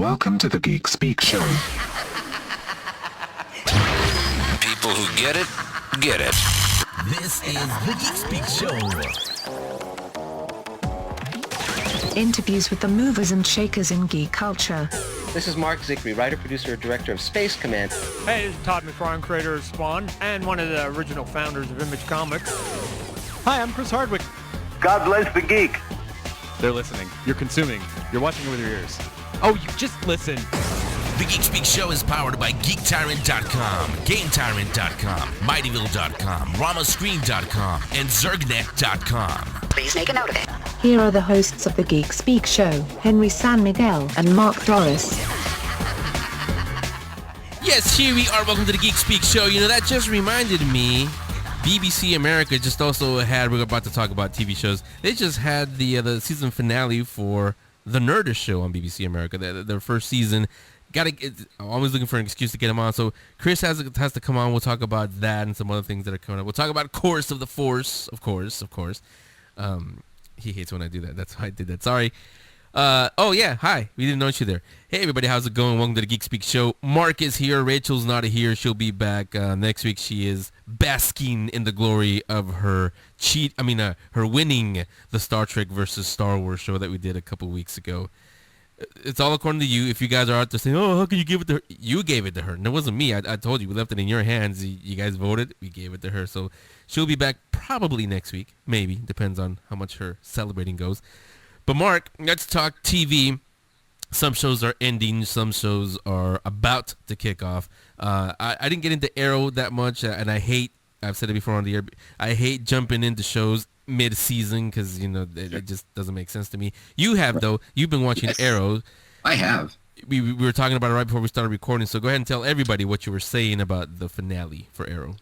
Welcome to the Geek Speak Show. People who get it, get it. This is the Geek Speak Show. Interviews with the movers and shakers in geek culture. This is Mark Zickery, writer, producer, director of Space Command. Hey, this is Todd McFarlane, creator of Spawn, and one of the original founders of Image Comics. Hi, I'm Chris Hardwick. God bless the geek. They're listening. You're consuming. You're watching with your ears. Oh, you just listen. The Geek Speak Show is powered by GeekTyrant.com, GameTyrant.com, MightyVille.com, RamaScreen.com, and ZergNet.com. Please make a note of it. Here are the hosts of the Geek Speak Show, Henry San Miguel and Marc Dorris. Yes, here we are. Welcome to the Geek Speak Show. You know, that just reminded me, BBC America just also had, we're about to talk about TV shows, they just had the season finale for The Nerdist Show on BBC America, their first season. I'm always looking for an excuse to get him on. So Chris has to come on. We'll talk about that and some other things that are coming up. We'll talk about Course of the Force, of course. He hates when I do that. That's why I did that. Sorry. Oh, yeah. Hi. We didn't notice you there. Hey, everybody. How's it going? Welcome to the Geek Speak Show. Mark is here. Rachel's not here. She'll be back next week. She is basking in the glory of her her winning the Star Trek versus Star Wars show that we did a couple weeks ago. It's all according to you. If you guys are out there saying, oh, how can you give it to her? You gave it to her. And it wasn't me. I told you. We left it in your hands. You guys voted. We gave it to her. So she'll be back probably next week. Maybe. Depends on how much her celebrating goes. But Mark, let's talk TV. Some shows are ending. Some shows are about to kick off. I didn't get into Arrow that much. And I've said it before on the air, I hate jumping into shows mid-season because, it just doesn't make sense to me. You have, though. You've been watching Arrow. I have. We were talking about it right before we started recording, so go ahead and tell everybody what you were saying about the finale for Arrow.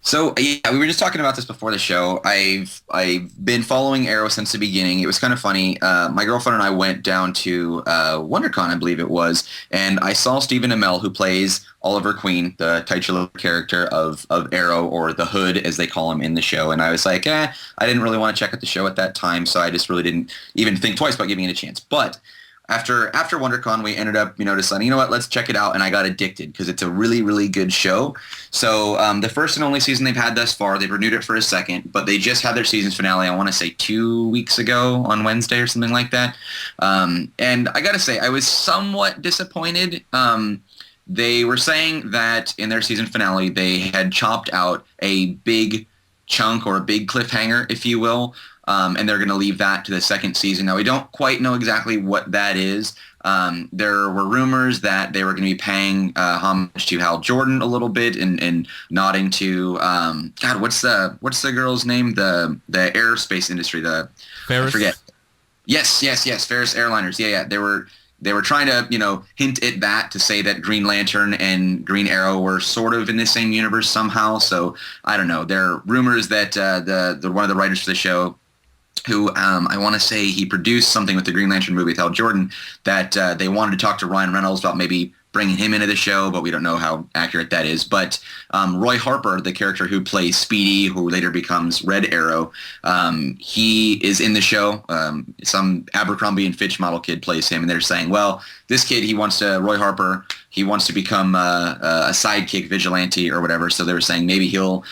So, yeah, we were just talking about this before the show. I've been following Arrow since the beginning. It was kind of funny. My girlfriend and I went down to WonderCon, I believe it was, and I saw Stephen Amell, who plays Oliver Queen, the titular character of Arrow, or the Hood, as they call him in the show. And I was like, I didn't really want to check out the show at that time, so I just really didn't even think twice about giving it a chance. But after WonderCon, we ended up, deciding, you know what, let's check it out, and I got addicted because it's a really, really good show. So the first and only season they've had thus far, they've renewed it for a second, but they just had their season finale, I want to say 2 weeks ago on Wednesday or something like that. And I got to say, I was somewhat disappointed. They were saying that in their season finale, they had chopped out a big chunk or a big cliffhanger, if you will, and they're going to leave that to the second season. Now, we don't quite know exactly what that is. There were rumors that they were going to be paying homage to Hal Jordan a little bit and nodding to what's the girl's name? The aerospace industry. Ferris? I forget. Yes. Ferris Airliners. Yeah. They were trying to, hint at that to say that Green Lantern and Green Arrow were sort of in the same universe somehow. So I don't know. There are rumors that one of the writers for the show, who I want to say he produced something with the Green Lantern movie with Hal Jordan, that they wanted to talk to Ryan Reynolds about maybe bringing him into the show, but we don't know how accurate that is. But Roy Harper, the character who plays Speedy, who later becomes Red Arrow, he is in the show. Some Abercrombie and Fitch model kid plays him, and they're saying, well, this kid, Roy Harper, he wants to become a sidekick vigilante or whatever. So they were saying maybe he'll,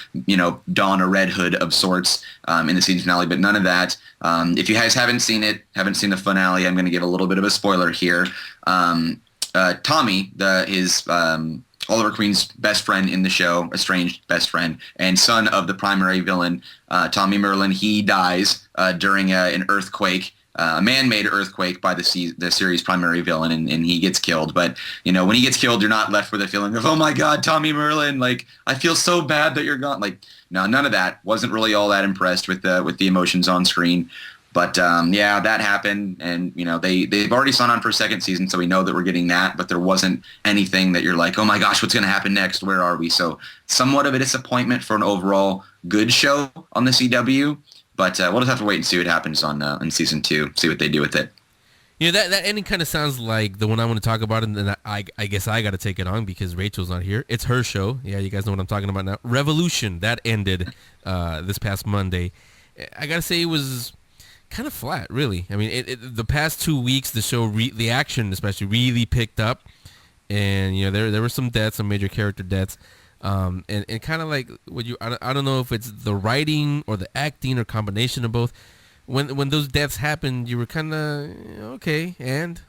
don a red hood of sorts in the season finale, but none of that. If you guys haven't seen the finale, I'm going to give a little bit of a spoiler here. Tommy, his Oliver Queen's best friend in the show, estranged best friend, and son of the primary villain, Tommy Merlin, he dies during an earthquake, a man-made earthquake by the series' primary villain, and he gets killed. But, when he gets killed, you're not left with a feeling of, oh my God, Tommy Merlin, like, I feel so bad that you're gone. Like, no, none of that. Wasn't really all that impressed with the emotions on screen. But, that happened, and, they've already signed on for a second season, so we know that we're getting that, but there wasn't anything that you're like, oh my gosh, what's going to happen next? Where are we? So somewhat of a disappointment for an overall good show on the CW, but we'll just have to wait and see what happens on season 2, see what they do with it. That ending kind of sounds like the one I want to talk about, and then I guess I got to take it on because Rachel's not here. It's her show. Yeah, you guys know what I'm talking about now. Revolution, that ended this past Monday. I got to say it was kind of flat, really. I mean, the past 2 weeks, the show, the action especially, really picked up. And, you know, there were some deaths, some major character deaths. And kind of like, I don't know if it's the writing or the acting or combination of both. When those deaths happened, you were kind of, okay, and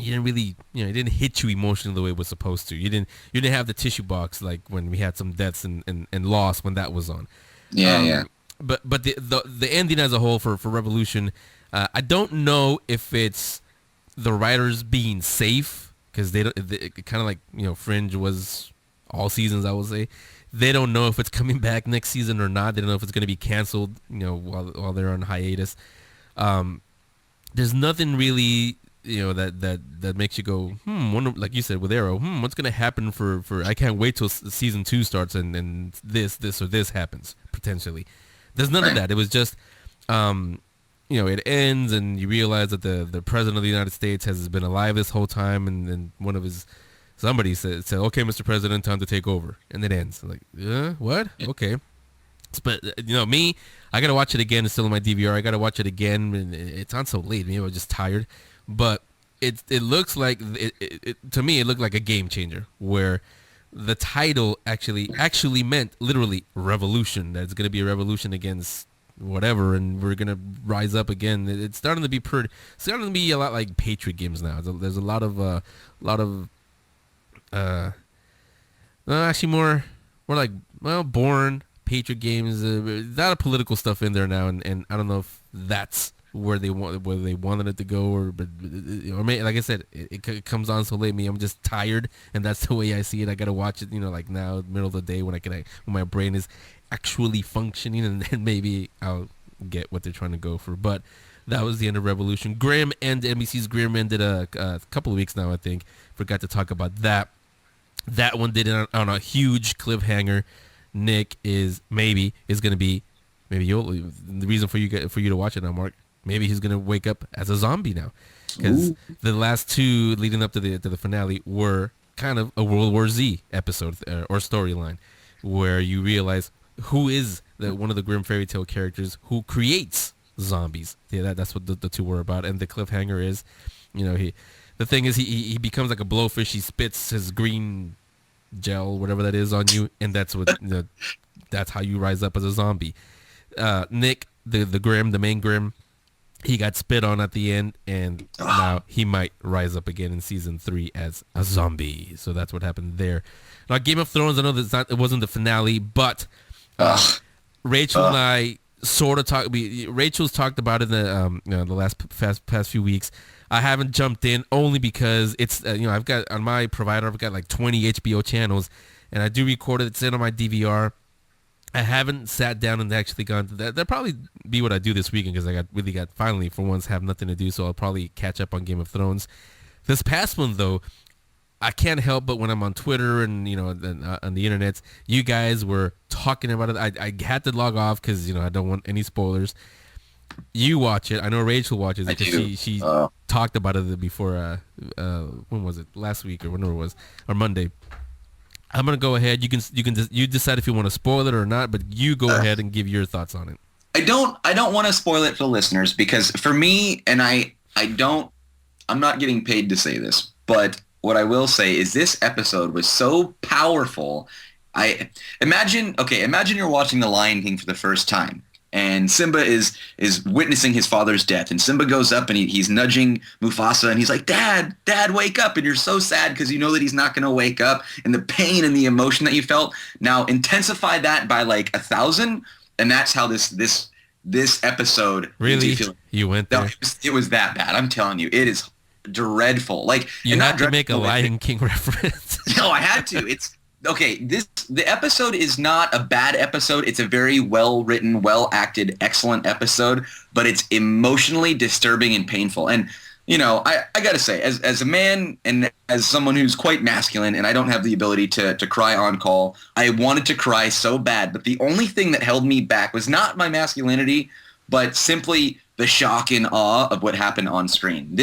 you didn't really, it didn't hit you emotionally the way it was supposed to. You didn't have the tissue box like when we had some deaths and loss when that was on. Yeah. But the ending as a whole for Revolution, I don't know if it's the writers being safe, because they kind of like, Fringe was all seasons, I would say. They don't know if it's coming back next season or not. They don't know if it's going to be canceled, while they're on hiatus. There's nothing really, that makes you go, wonder, like you said with Arrow, what's going to happen for I can't wait till season 2 starts and this or this happens potentially. There's none of that. It was just, it ends and you realize that the president of the United States has been alive this whole time, and then somebody said, okay, Mr. President, time to take over, and it ends. I'm like, what? Okay. But, me, I got to watch it again. It's still in my DVR. I got to watch it again, and it's on so late. Maybe I was just tired. But it looks like, to me, it looked like a game changer, where the title actually meant literally revolution. That it's going to be a revolution against whatever, and we're going to rise up again. It's starting to be a lot like Patriot games now. There's a lot of actually more like, Born, Patriot games, a lot of political stuff in there now, and I don't know if that's where they wanted it to go, or maybe, like I said, it comes on so late. I'm just tired, and that's the way I see it. I gotta watch it, like now, middle of the day, when when my brain is actually functioning, and then maybe I'll get what they're trying to go for. But that was the end of Revolution. Grimm and NBC's Grimm ended a couple of weeks now, I think. Forgot to talk about that. That one did it on a huge cliffhanger. Nick is going to be, the reason for you to watch it now, Mark. Maybe he's going to wake up as a zombie now, because the last 2 leading up to the finale were kind of a World War Z episode or storyline, where you realize who is one of the Grimm fairy tale characters who creates zombies. Yeah, that's what the 2 were about. And the cliffhanger is, the thing is he becomes like a blowfish. He spits his green gel, whatever that is, on you, and that's what that's how you rise up as a zombie. Nick, the Grimm, the main Grimm, he got spit on at the end, and now he might rise up again in season 3 as a zombie. So that's what happened there. Now, Game of Thrones, I know it wasn't the finale, but Rachel and I sort of talked. Rachel's talked about it in the last past few weeks. I haven't jumped in only because it's I've got on my provider, I've got like 20 HBO channels, and I do record it. It's in on my DVR. I haven't sat down and actually gone to that. That'll probably be what I do this weekend, because I finally for once have nothing to do, so I'll probably catch up on Game of Thrones. This past one though, I can't help but when I'm on Twitter and on the internet, you guys were talking about it. I had to log off because I don't want any spoilers. You watch it. I know Rachel watches it because she talked about it before. When was it? Last week or whenever it was, or Monday. I'm gonna go ahead. You decide if you want to spoil it or not, but you go ahead and give your thoughts on it. I don't want to spoil it for listeners, because for me, and I'm not getting paid to say this, but what I will say is this episode was so powerful. Imagine you're watching The Lion King for the first time, and Simba is witnessing his father's death, and Simba goes up and he's nudging Mufasa, and he's like, Dad, wake up, and you're so sad because you know that he's not going to wake up, and the pain and the emotion that you felt. Now intensify that by like 1,000, and that's how this episode really you went there. No, it was that bad. I'm telling you, it is dreadful. Like, you had to make a Lion King reference. No, I had to. It's okay. The episode is not a bad episode. It's a very well written, well acted, excellent episode, but it's emotionally disturbing and painful. And I gotta say, as a man and as someone who's quite masculine, and I don't have the ability to cry on call, I wanted to cry so bad. But the only thing that held me back was not my masculinity, but simply the shock and awe of what happened on screen.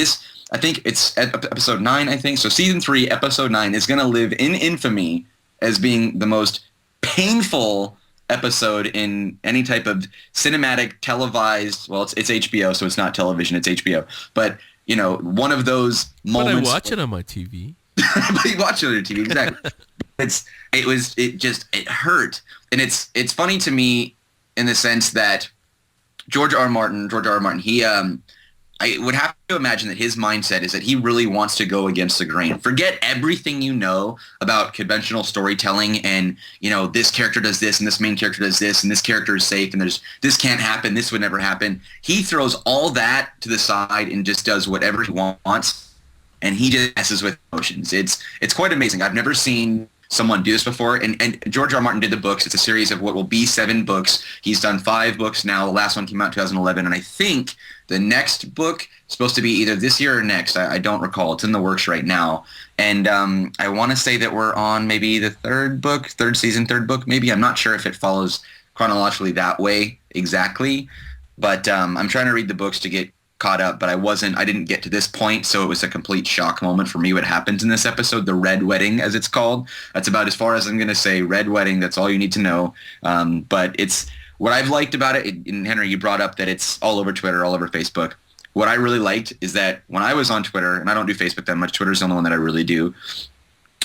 I think it's episode 9, I think. So season 3, episode 9 is going to live in infamy as being the most painful episode in any type of cinematic televised, well, it's HBO, so it's not television, it's HBO. But, you know, one of those moments. But I watch it on my TV. But you watch it on your TV, exactly. It hurt. And it's funny to me in the sense that George R. R. Martin, he, I would have to imagine that his mindset is that he really wants to go against the grain. Forget everything you know about conventional storytelling and, you know, this character does this and this main character does this and this character is safe and this can't happen, this would never happen. He throws all that to the side and just does whatever he wants, and he just messes with emotions. It's quite amazing. I've never seen someone do this before, and George R. R. Martin did the books. It's a series of what will be 7 books. He's done 5 books now. The last one came out in 2011, and I think the next book is supposed to be either this year or next. I don't recall. It's in the works right now, and I want to say that we're on maybe the 3rd season, 3rd book maybe. I'm not sure if it follows chronologically that way exactly, but I'm trying to read the books to get caught up, but I didn't get to this point, so it was a complete shock moment for me what happens in this episode, the Red Wedding, as it's called. That's about as far as I'm going to say. Red Wedding, that's all you need to know. But it's what I've liked about it, and Henry, you brought up that it's all over Twitter, all over Facebook. What I really liked is that when I was on Twitter, and I don't do Facebook that much, Twitter's the only one that I really do,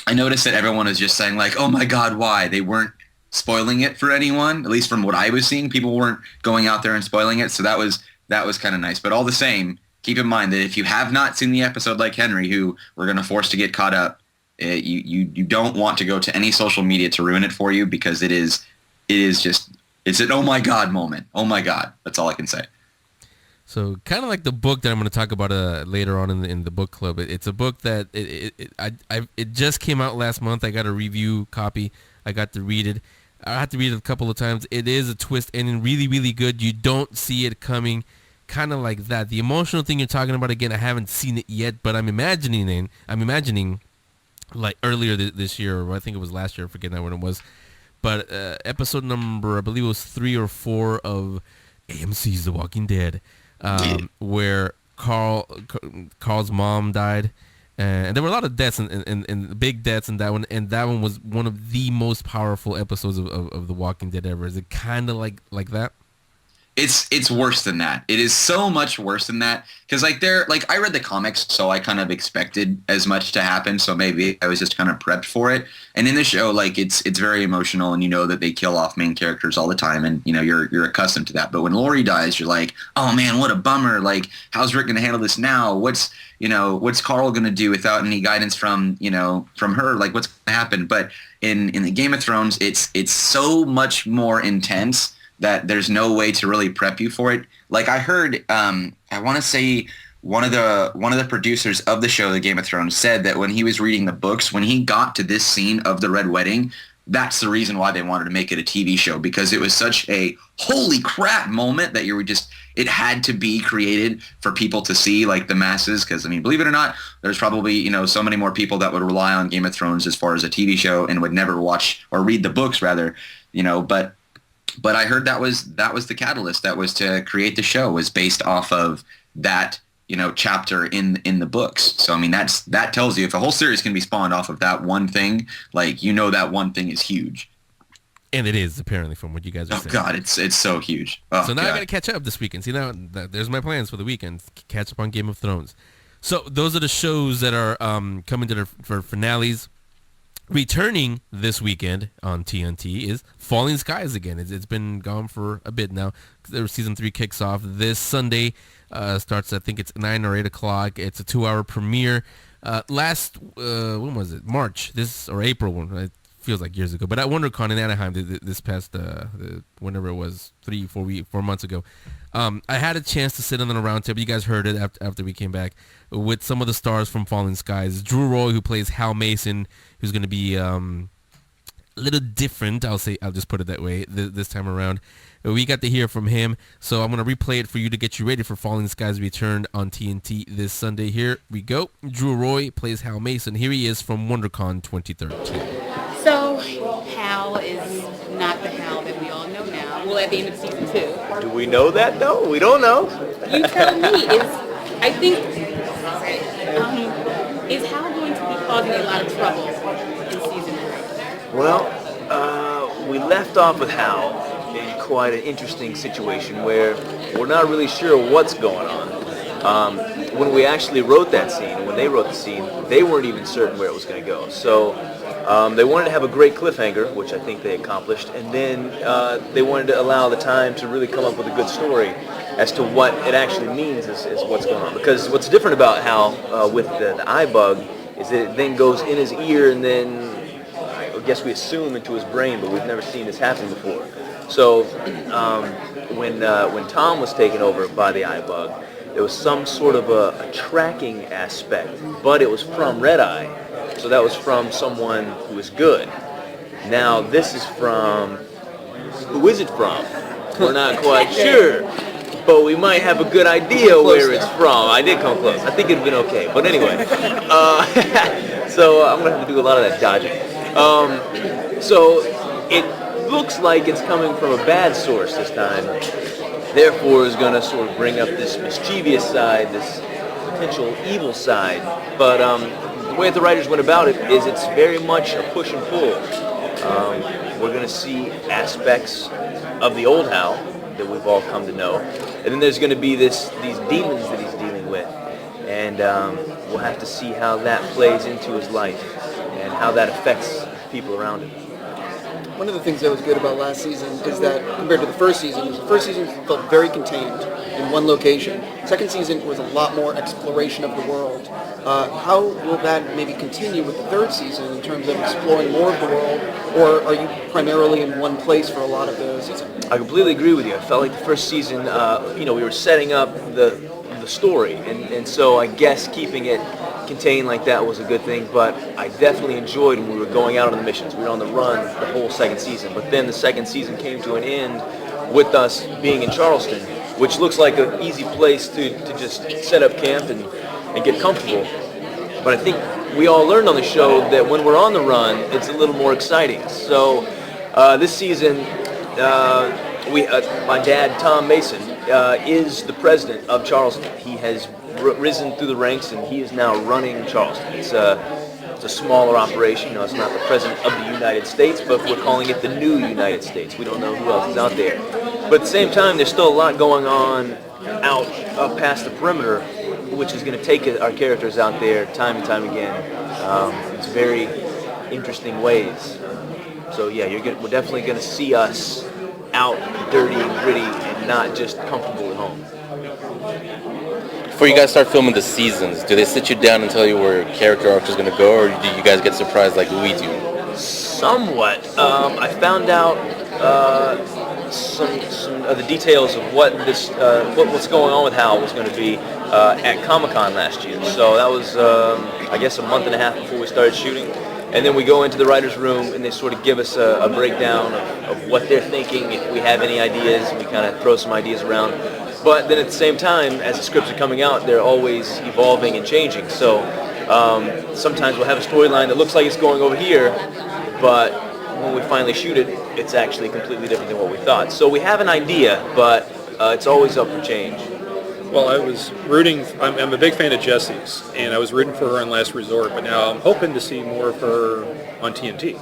I noticed that everyone is just saying like, oh my God, why? They weren't spoiling it for anyone, at least from what I was seeing. People weren't going out there and spoiling it, so that was kind of nice. But all the same, keep in mind that if you have not seen the episode like Henry, who we're going to force to get caught up, you don't want to go to any social media to ruin it for you, because it's an oh my God moment. Oh my God. That's all I can say. So kind of like the book that I'm going to talk about later on in the book club. It's a book that it just came out last month. I got a review copy. I got to read it. I had to read it a couple of times. It is a twist ending, really, really good. You don't see it coming, kind of like that. The emotional thing you're talking about, again, I haven't seen it yet, but I'm imagining like earlier this year, or I think it was last year, I forget now when it was. But episode number, I believe it was 3 or 4 of AMC's The Walking Dead, where Carl's mom died. And there were a lot of deaths and big deaths in that one, and that one was one of the most powerful episodes of The Walking Dead ever. Is it kind of like that? It's worse than that. It is so much worse than that, because I read the comics, so I kind of expected as much to happen, so maybe I was just kind of prepped for it. And in the show, like, it's very emotional, and you know that they kill off main characters all the time, and you know you're accustomed to that. But when Lori dies, you're like, oh man, what a bummer. Like, how's Rick going to handle this now? What's Carl going to do without any guidance from her? Like, what's going to happen? But in the Game of Thrones, it's so much more intense that there's no way to really prep you for it. Like, I heard, I want to say one of the producers of the show, The Game of Thrones, said that when he was reading the books, when he got to this scene of the Red Wedding, that's the reason why they wanted to make it a TV show, because it was such a holy crap moment that it had to be created for people to see, like the masses. Because, I mean, believe it or not, there's probably, so many more people that would rely on Game of Thrones as far as a TV show and would never watch or read the books rather, But I heard that was the catalyst. That was to create the show, was based off of that, chapter in the books. So, I mean, that tells you if a whole series can be spawned off of that one thing, like, that one thing is huge. And it is, apparently, from what you guys are saying. Oh, God, it's so huge. Oh, so now God. I got to catch up this weekend. See, now there's my plans for the weekend. Catch up on Game of Thrones. So those are the shows that are coming to their finales. Returning this weekend on TNT is Falling Skies again. It's been gone for a bit now. Their season 3 kicks off this Sunday. Starts, I think it's 9 or 8 o'clock. It's a 2-hour premiere. When was it? March, or April one. It feels like years ago. But at WonderCon in Anaheim this past, whenever it was, 4 months ago. I had a chance to sit on the round table. You guys heard it after we came back, with some of the stars from Falling Skies. Drew Roy, who plays Hal Mason, who's going to be a little different. I'll just put it that way this time around. We got to hear from him, so I'm going to replay it for you to get you ready for Falling Skies return on TNT this Sunday. Here we go. Drew Roy plays Hal Mason. Here he is from WonderCon 2013. So Hal is not the Hal that we all know now. Well, at the end of season 2. Do we know that, though? We don't know. You tell me. Is Hal going to be causing a lot of trouble in season 3? Well, we we left off with Hal in quite an interesting situation where we're not really sure what's going on. When we actually wrote that scene, when they wrote the scene, they weren't even certain where it was going to go. So they wanted to have a great cliffhanger, which I think they accomplished, and then they wanted to allow the time to really come up with a good story as to what it actually means is what's going on. Because what's different about Hal with the eye bug is that it then goes in his ear and then, I guess we assume, into his brain, but we've never seen this happen before. So when Tom was taken over by the eye bug, there was some sort of a tracking aspect, but it was from Red Eye. So that was from someone who is good. Now this is from, who is it from? We're not quite sure, but we might have a good idea where it's from. I did come close. I think it'd been okay, but anyway. So I'm gonna have to do a lot of that dodging. So it looks like it's coming from a bad source this time. Therefore is going to sort of bring up this mischievous side, this potential evil side. But the way the writers went about it is it's very much a push and pull. We're going to see aspects of the old Hal that we've all come to know. And then there's going to be these demons that he's dealing with. And we'll have to see how that plays into his life and how that affects people around him. One of the things that was good about last season is that compared to the first season felt very contained in one location. Second season was a lot more exploration of the world. How will that maybe continue with the third season in terms of exploring more of the world, or are you primarily in one place for a lot of the season? I completely agree with you. I felt like the first season, we were setting up the story, and so I guess keeping it contained like that was a good thing, but I definitely enjoyed when we were going out on the missions. We were on the run the whole second season, but then the second season came to an end with us being in Charleston, which looks like an easy place to just set up camp and get comfortable. But I think we all learned on the show that when we're on the run, it's a little more exciting. So this season, my dad, Tom Mason, is the president of Charleston. He has risen through the ranks, and he is now running Charleston. It's a smaller operation. It's not the president of the United States, but we're calling it the new United States. We don't know who else is out there. But at the same time, there's still a lot going on out up past the perimeter, which is going to take our characters out there time and time again. It's very interesting ways. So yeah, we're definitely going to see us out dirty and gritty and not just comfortable at home. Before you guys start filming the seasons, do they sit you down and tell you where your character arc is going to go, or do you guys get surprised like we do? Somewhat. I found out some of the details of what's going on with Hal was going to be at Comic-Con last year. So that was, I guess, a month and a half before we started shooting. And then we go into the writer's room, and they sort of give us a breakdown of what they're thinking, if we have any ideas, and we kind of throw some ideas around. But then at the same time, as the scripts are coming out, they're always evolving and changing. So sometimes we'll have a storyline that looks like it's going over here, but when we finally shoot it, it's actually completely different than what we thought. So we have an idea, but it's always up for change. Well, I was rooting, I'm a big fan of Jessie's, and I was rooting for her on Last Resort, but now I'm hoping to see more of her on TNT.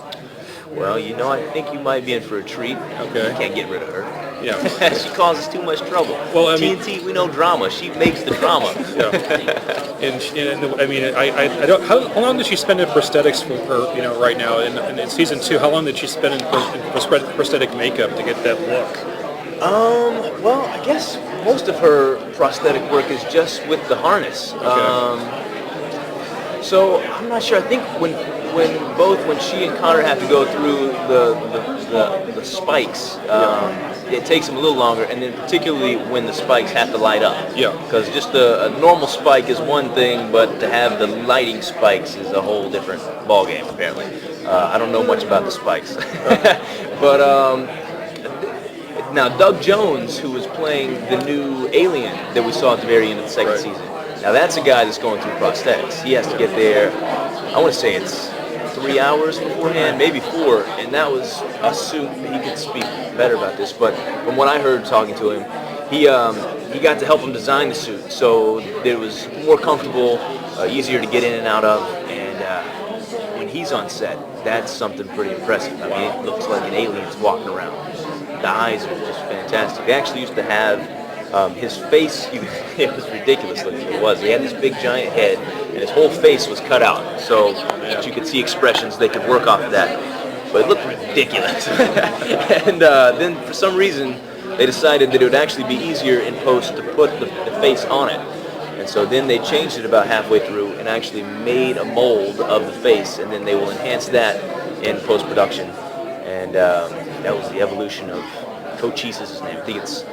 Well, I think you might be in for a treat. Okay. You can't get rid of her. Yeah. She causes too much trouble. Well, I TNT, we know drama. She makes the drama. Yeah. And I mean, I don't. How long did she spend in prosthetics for her? Right now in season 2, how long did she spend in prosthetic makeup to get that look? Well, I guess most of her prosthetic work is just with the harness. Okay. So I'm not sure. I think when she and Connor have to go through the spikes, it takes them a little longer, and then particularly when the spikes have to light up. Yeah. Because just a normal spike is one thing, but to have the lighting spikes is a whole different ballgame, apparently. I don't know much about the spikes. But now Doug Jones, who was playing the new alien that we saw at the very end of the second season, now that's a guy that's going through prosthetics. He has to get there, I want to say it's 3 hours beforehand, maybe 4, and that was a suit. He could speak better about this, but from what I heard talking to him, he got to help him design the suit, so it was more comfortable, easier to get in and out of, and when he's on set, that's something pretty impressive. I mean, it looks like an alien's walking around. The eyes are just fantastic. They actually used to have his face, it was ridiculous looking. It was. He had this big giant head, and his whole face was cut out, so that you could see expressions. They could work off of that, but it looked ridiculous. And then for some reason, they decided that it would actually be easier in post to put the face on it. And so then they changed it about halfway through and actually made a mold of the face, and then they will enhance that in post-production. And that was the evolution of Cochise is his name. I think it's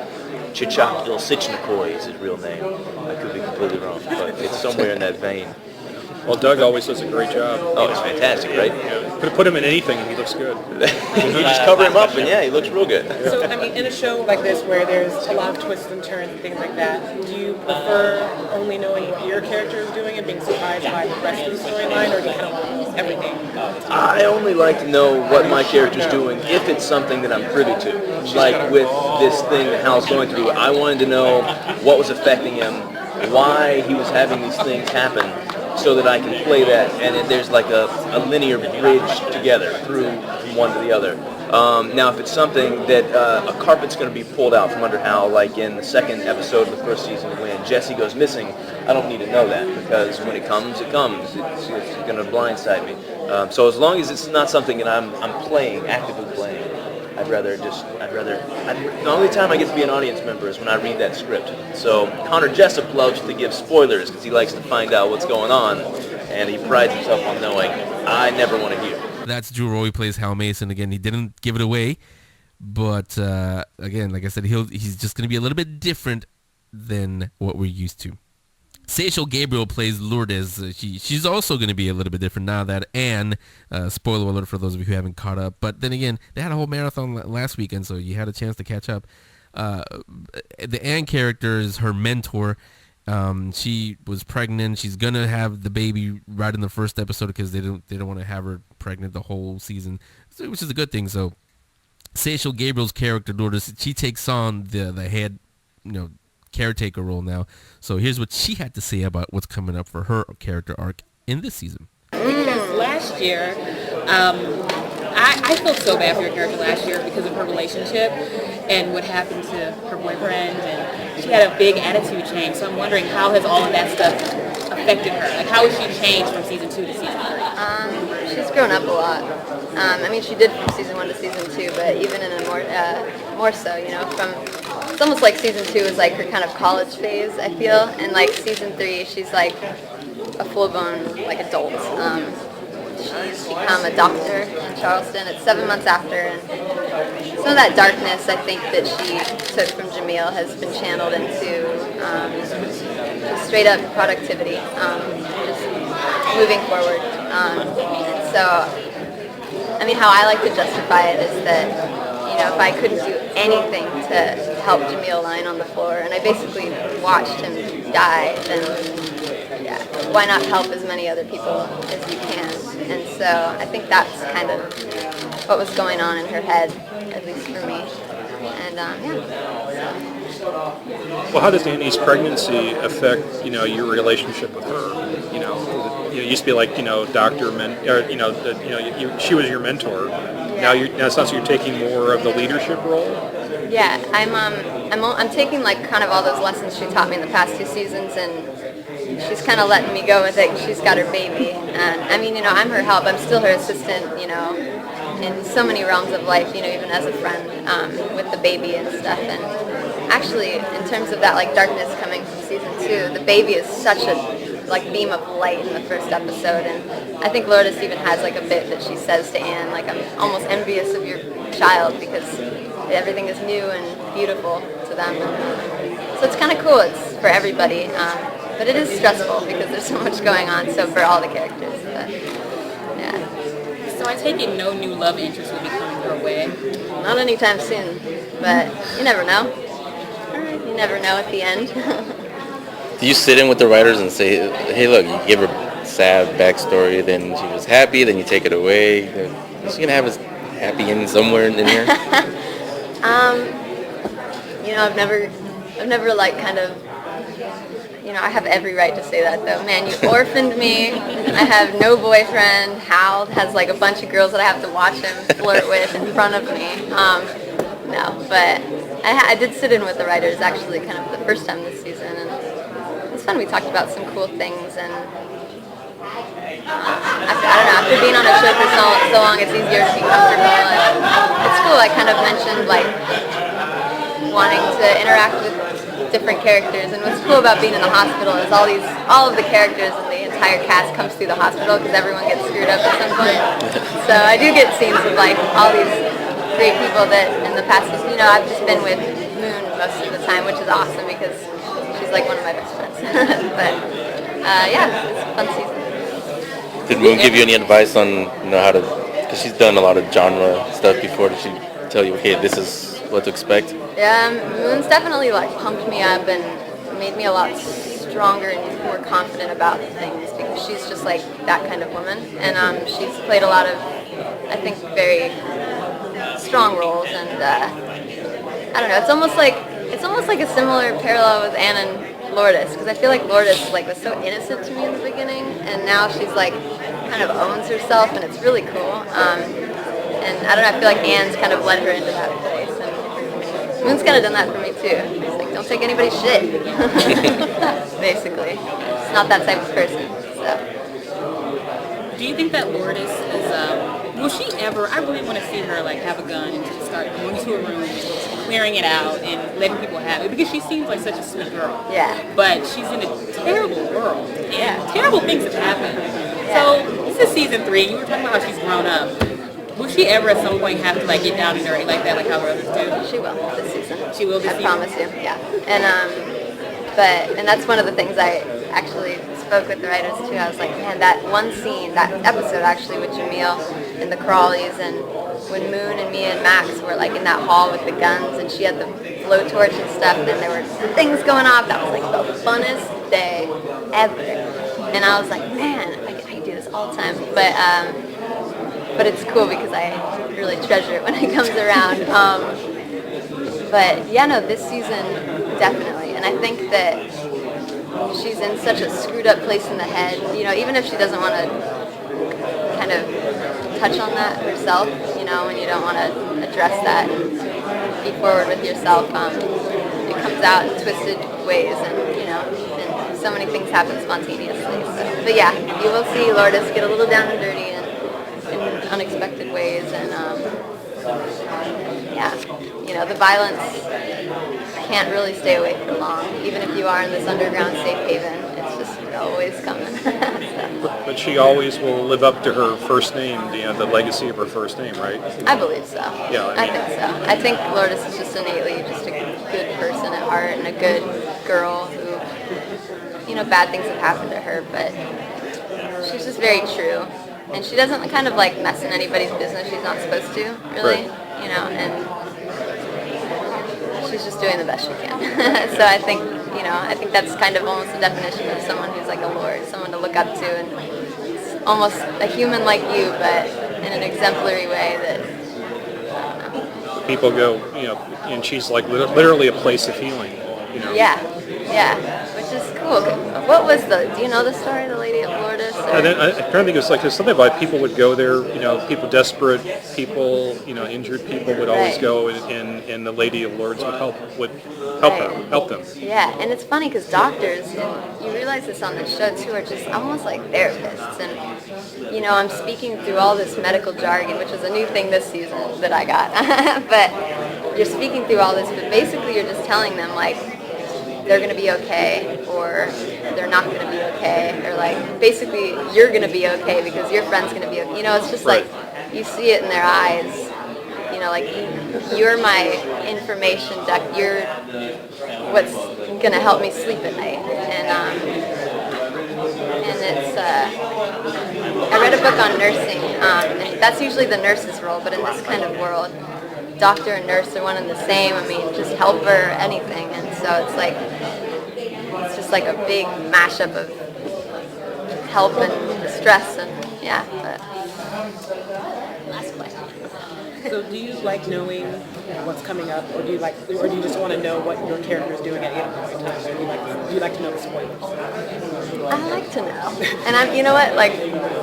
Chichak Ilsichnikoi is his real name. I could be completely wrong, but it's somewhere in that vein. Well, Doug always does a great job. Oh, it's fantastic, right? Yeah. Put him in anything and he looks good. You just cover him up and yeah, he looks real good. So, I mean, in a show like this where there's a lot of twists and turns and things like that, do you prefer only knowing what your character is doing and being surprised by the rest of the storyline, or do you kind of want everything? I only like to know what my character's doing if it's something that I'm privy to. Like with this thing that Hal's going through, I wanted to know what was affecting him, why he was having these things happen, so that I can play that, and there's like a linear bridge together through from one to the other. Now, if it's something that a carpet's going to be pulled out from under Hal, like in the second episode of the first season when Jesse goes missing, I don't need to know that, because when it comes, it comes. It's going to blindside me. So as long as it's not something that I'm playing, actively playing, the only time I get to be an audience member is when I read that script. So Connor Jessup loves to give spoilers because he likes to find out what's going on, and he prides himself on knowing I never want to hear. That's Drew Roy, plays Hal Mason. Again, he didn't give it away, but again, like I said, he's just going to be a little bit different than what we're used to. Seychelle Gabriel plays Lourdes. She's also going to be a little bit different now that Anne, spoiler alert for those of you who haven't caught up, but then again, they had a whole marathon last weekend, so you had a chance to catch up. The Anne character is her mentor. She was pregnant. She's going to have the baby right in the first episode because they don't want to have her pregnant the whole season, which is a good thing. So Seychelle Gabriel's character, Lourdes, she takes on the head, caretaker role now. So here's what she had to say about what's coming up for her character arc in this season. Because last year, I felt so bad for your character last year because of her relationship and what happened to her boyfriend, and she had a big attitude change. So I'm wondering, how has all of that stuff affected her? Like, how has she changed from season 2 to season 3? She's grown up a lot. I mean, she did from season 1 to season 2, but even in a more so, it's almost like season 2 is like her kind of college phase, I feel, and like season 3, she's like a full-blown like adult. She's become a doctor in Charleston. It's 7 months after, and some of that darkness I think that she took from Jamil has been channeled into just straight up productivity, just moving forward. So, I mean, how I like to justify it is that, if I couldn't do anything to help Jamil lying on the floor, and I basically watched him die, then why not help as many other people as you can? And so I think that's kind of what was going on in her head, at least for me. And Well, how does Annie's pregnancy affect, your relationship with her? It used to be like, doctor, she was your mentor. Now it sounds like you're taking more of the leadership role. Yeah, I'm taking like kind of all those lessons she taught me in the past 2 seasons, and she's kind of letting me go with it. She's got her baby, and I mean, I'm her help. I'm still her assistant, in so many realms of life, even as a friend with the baby and stuff. And actually, in terms of that like darkness coming from season 2, the baby is such a like beam of light in the first episode, and I think Lourdes even has like a bit that she says to Anne, like, I'm almost envious of your child because everything is new and beautiful to them. So it's kind of cool. It's for everybody, but it is stressful because there's so much going on. So for all the characters, but, yeah. So I take it no new love interest will be coming her way. Not anytime soon, but you never know. You never know at the end. Do you sit in with the writers and say, hey, look, you give her sad backstory, then she was happy, then you take it away? Is she going to have a happy end somewhere in here? I've never like kind of I have every right to say that though. Man, you orphaned me. I have no boyfriend. Hal has like a bunch of girls that I have to watch him flirt with in front of me. No, but I did sit in with the writers actually kind of the first time this season, and it was fun. We talked about some cool things, and after being on a show for so long, it's easier to be comfortable, and it's cool. I kind of mentioned like wanting to interact with different characters, and what's cool about being in the hospital is all of the characters and the entire cast comes through the hospital because everyone gets screwed up at some point. So I do get scenes with like all these great people that in the past, I've just been with Moon most of the time, which is awesome because she's like one of my best friends. But yeah, it's a fun season. Did Moon give you any advice on how to? Because she's done a lot of genre stuff before. Did she tell you, okay, this is what to expect? Yeah, Moon's definitely like pumped me up and made me a lot stronger and more confident about things because she's just like that kind of woman, and she's played a lot of, I think, very strong roles, and I don't know. It's almost like a similar parallel with Anne and Lourdes, because I feel like Lourdes was so innocent to me in the beginning, and now she's like kind of owns herself, and it's really cool. And I don't know. I feel like Anne's kind of led her into that place, and Moon's kind of done that for me too. She's like, don't take anybody's shit, basically. She's not that type of person. So. Do you think that Lourdes is? Will she ever? I really want to see her like have a gun and just start going to a room, clearing it out, and letting people have it because she seems like such a sweet girl. Yeah. But she's in a terrible world, and terrible things have happened. Yeah. So this is season 3. You were talking about how she's grown up. Will she ever at some point have to like get down and dirty like that, like how others do? She will this season. She will this season. I promise you. Yeah. And that's one of the things I actually spoke with the writers too. I was like, man, that one scene, that episode actually with Jamil and the Crawleys, and when Moon and me and Max were like in that hall with the guns, and she had the blowtorch and stuff, and there were things going off. That was like the funnest day ever. And I was like, man, I can do this all the time. But it's cool because I really treasure it when it comes around. But yeah, no, this season definitely, and I think that she's in such a screwed up place in the head. Even if she doesn't want to kind of touch on that herself, when you don't want to address that and be forward with yourself, it comes out in twisted ways, and so many things happen spontaneously. So, but yeah, you will see Lourdes get a little down and dirty in unexpected ways, and the violence can't really stay away for long. Even if you are in this underground safe haven, it's just always coming. So. But she always will live up to her first name, the legacy of her first name, right? I believe so. Yeah, I think so. I think Lourdes is just innately just a good person at heart and a good girl who, bad things have happened to her, but she's just very true. And she doesn't kind of like mess in anybody's business she's not supposed to, really, right. And she's just doing the best she can. So I think that's kind of almost the definition of someone who's like a lord, someone to look up to, and almost a human like you, but in an exemplary way that, people go, and she's like literally a place of healing, Yeah, which is cool. What was do you know the story of the Lady of Lourdes? And then I think it was like there's something about people would go there, people desperate, people, injured people would always go, and the Lady of Lourdes would help them. Yeah, and it's funny because doctors, and you realize this on the show too, are just almost like therapists, and I'm speaking through all this medical jargon, which is a new thing this season that I got, but you're speaking through all this, but basically you're just telling them like they're going to be okay, or they're not going to be okay, or like basically you're going to be okay because your friend's going to be okay. It's just like you see it in their eyes. Like you're my information duct. You're what's going to help me sleep at night. And it's I read a book on nursing, and that's usually the nurse's role, but in this kind of world, doctor and nurse are one and the same. I mean, just helper, anything. And so it's just like a big mashup of help and stress, and yeah. But last question. So do you like knowing what's coming up, or do you just want to know what your character is doing at any point in time? Do you like to know the spoilers? I like to know, and you know what? Like,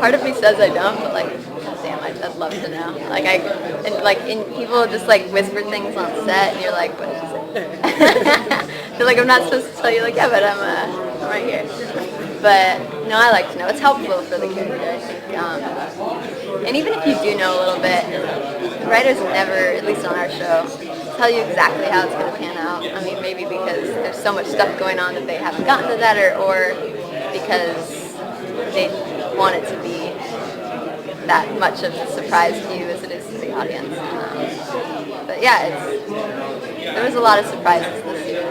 part of me says I don't, but like, goddamn, I'd love to know. And people just like whisper things on set, and you're like, what is it? They're like, I'm not supposed to tell you. Like, yeah, but I'm right here. But no, I like to know. It's helpful for the character, I think. And even if you do know a little bit, the writers never, at least on our show, tell you exactly how it's going to pan out. I mean, maybe because there's so much stuff going on that they haven't gotten to that, or because they want it to be that much of a surprise to you as it is to the audience. But yeah, there was a lot of surprises this year.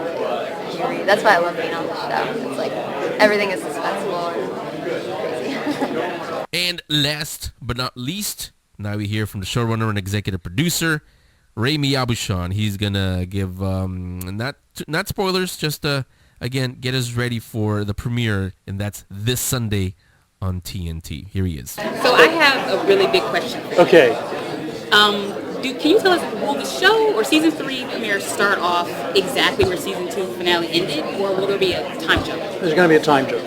That's why I love being on the show. It's like everything is suspenseful and crazy. And last but not least, now we hear from the showrunner and executive producer, Ray Miyabushan. He's gonna give not spoilers, just again get us ready for the premiere, and that's this Sunday on TNT. Here he is. So I have a really big question for you. Okay. Can you tell us, will the show or season 3 premiere start off exactly where season 2 finale ended, or will there be a time jump? There's going to be a time jump.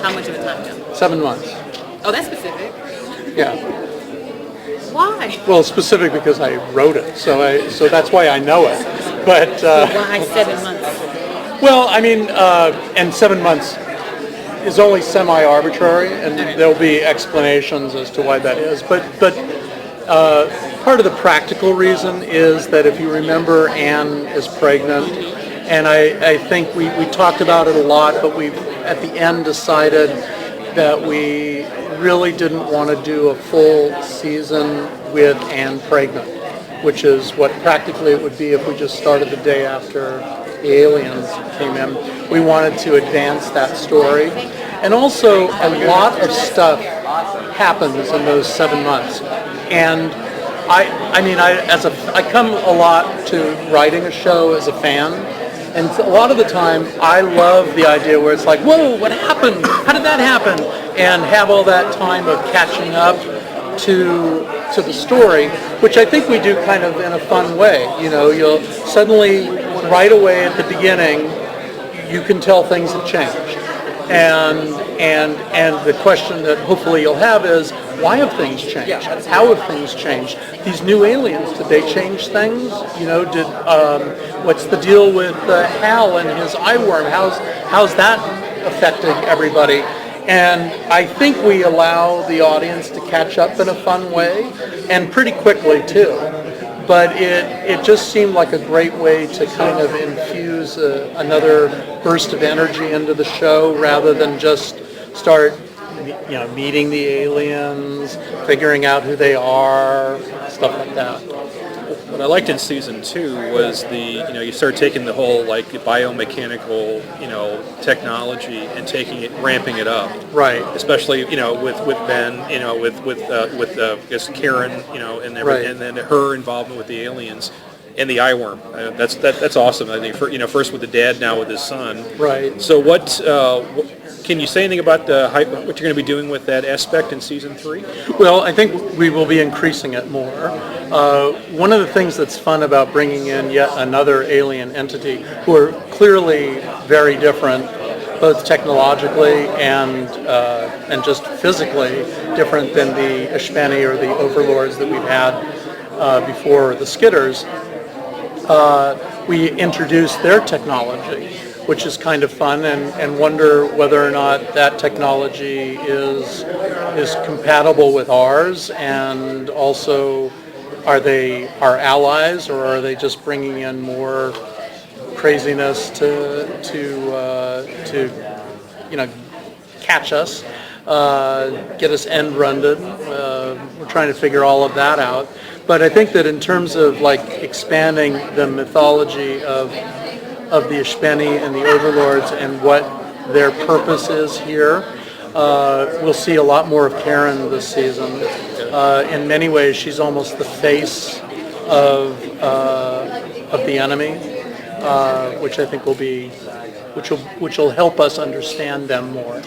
How much of a time jump? 7 months. Oh, that's specific. Yeah. Why? Well, it's specific because I wrote it, so that's why I know it. But why 7 months? Well, I mean, and 7 months is only semi-arbitrary, and there'll be explanations as to why that is. But part of the practical reason is that if you remember, Anne is pregnant, and I think we talked about it a lot, but we've at the end decided that we really didn't want to do a full season with Anne pregnant, which is what practically it would be if we just started the day after the aliens came in. We wanted to advance that story. And also, a lot of stuff happens in those 7 months. And I come a lot to writing a show as a fan, and a lot of the time I love the idea where it's like, whoa, what happened? How did that happen? And have all that time of catching up to the story, which I think we do kind of in a fun way. You know, you'll suddenly, right away at the beginning, you can tell things have changed. And the question that hopefully you'll have is, why have things changed? How have things changed? These new aliens, did they change things? You know, what's the deal with Hal and his eye worm? How's that affecting everybody? And I think we allow the audience to catch up in a fun way, and pretty quickly too. But it just seemed like a great way to kind of infuse another burst of energy into the show, rather than just start, meeting the aliens, figuring out who they are, stuff like that. What I liked in season 2 was you start taking the whole like biomechanical, technology and ramping it up. Right. Especially, with Ben, with I guess Karen, and everything, Right. and then her involvement with the aliens and the eye worm. That's awesome. I think first with the dad, now with his son. Right. So what can you say anything about what you're going to be doing with that aspect in season 3? Well, I think we will be increasing it more. One of the things that's fun about bringing in yet another alien entity, who are clearly very different, both technologically and just physically different than the Ishpani or the Overlords that we've had before the Skitters, we introduce their technology, which is kind of fun, and wonder whether or not that technology is compatible with ours, and also are they our allies, or are they just bringing in more craziness to catch us, get us end-runded. We're trying to figure all of that out. But I think that in terms of like expanding the mythology of the Ishpani and the Overlords and what their purpose is here, we'll see a lot more of Karen this season. In many ways, she's almost the face of the enemy, which I think will help us understand them more.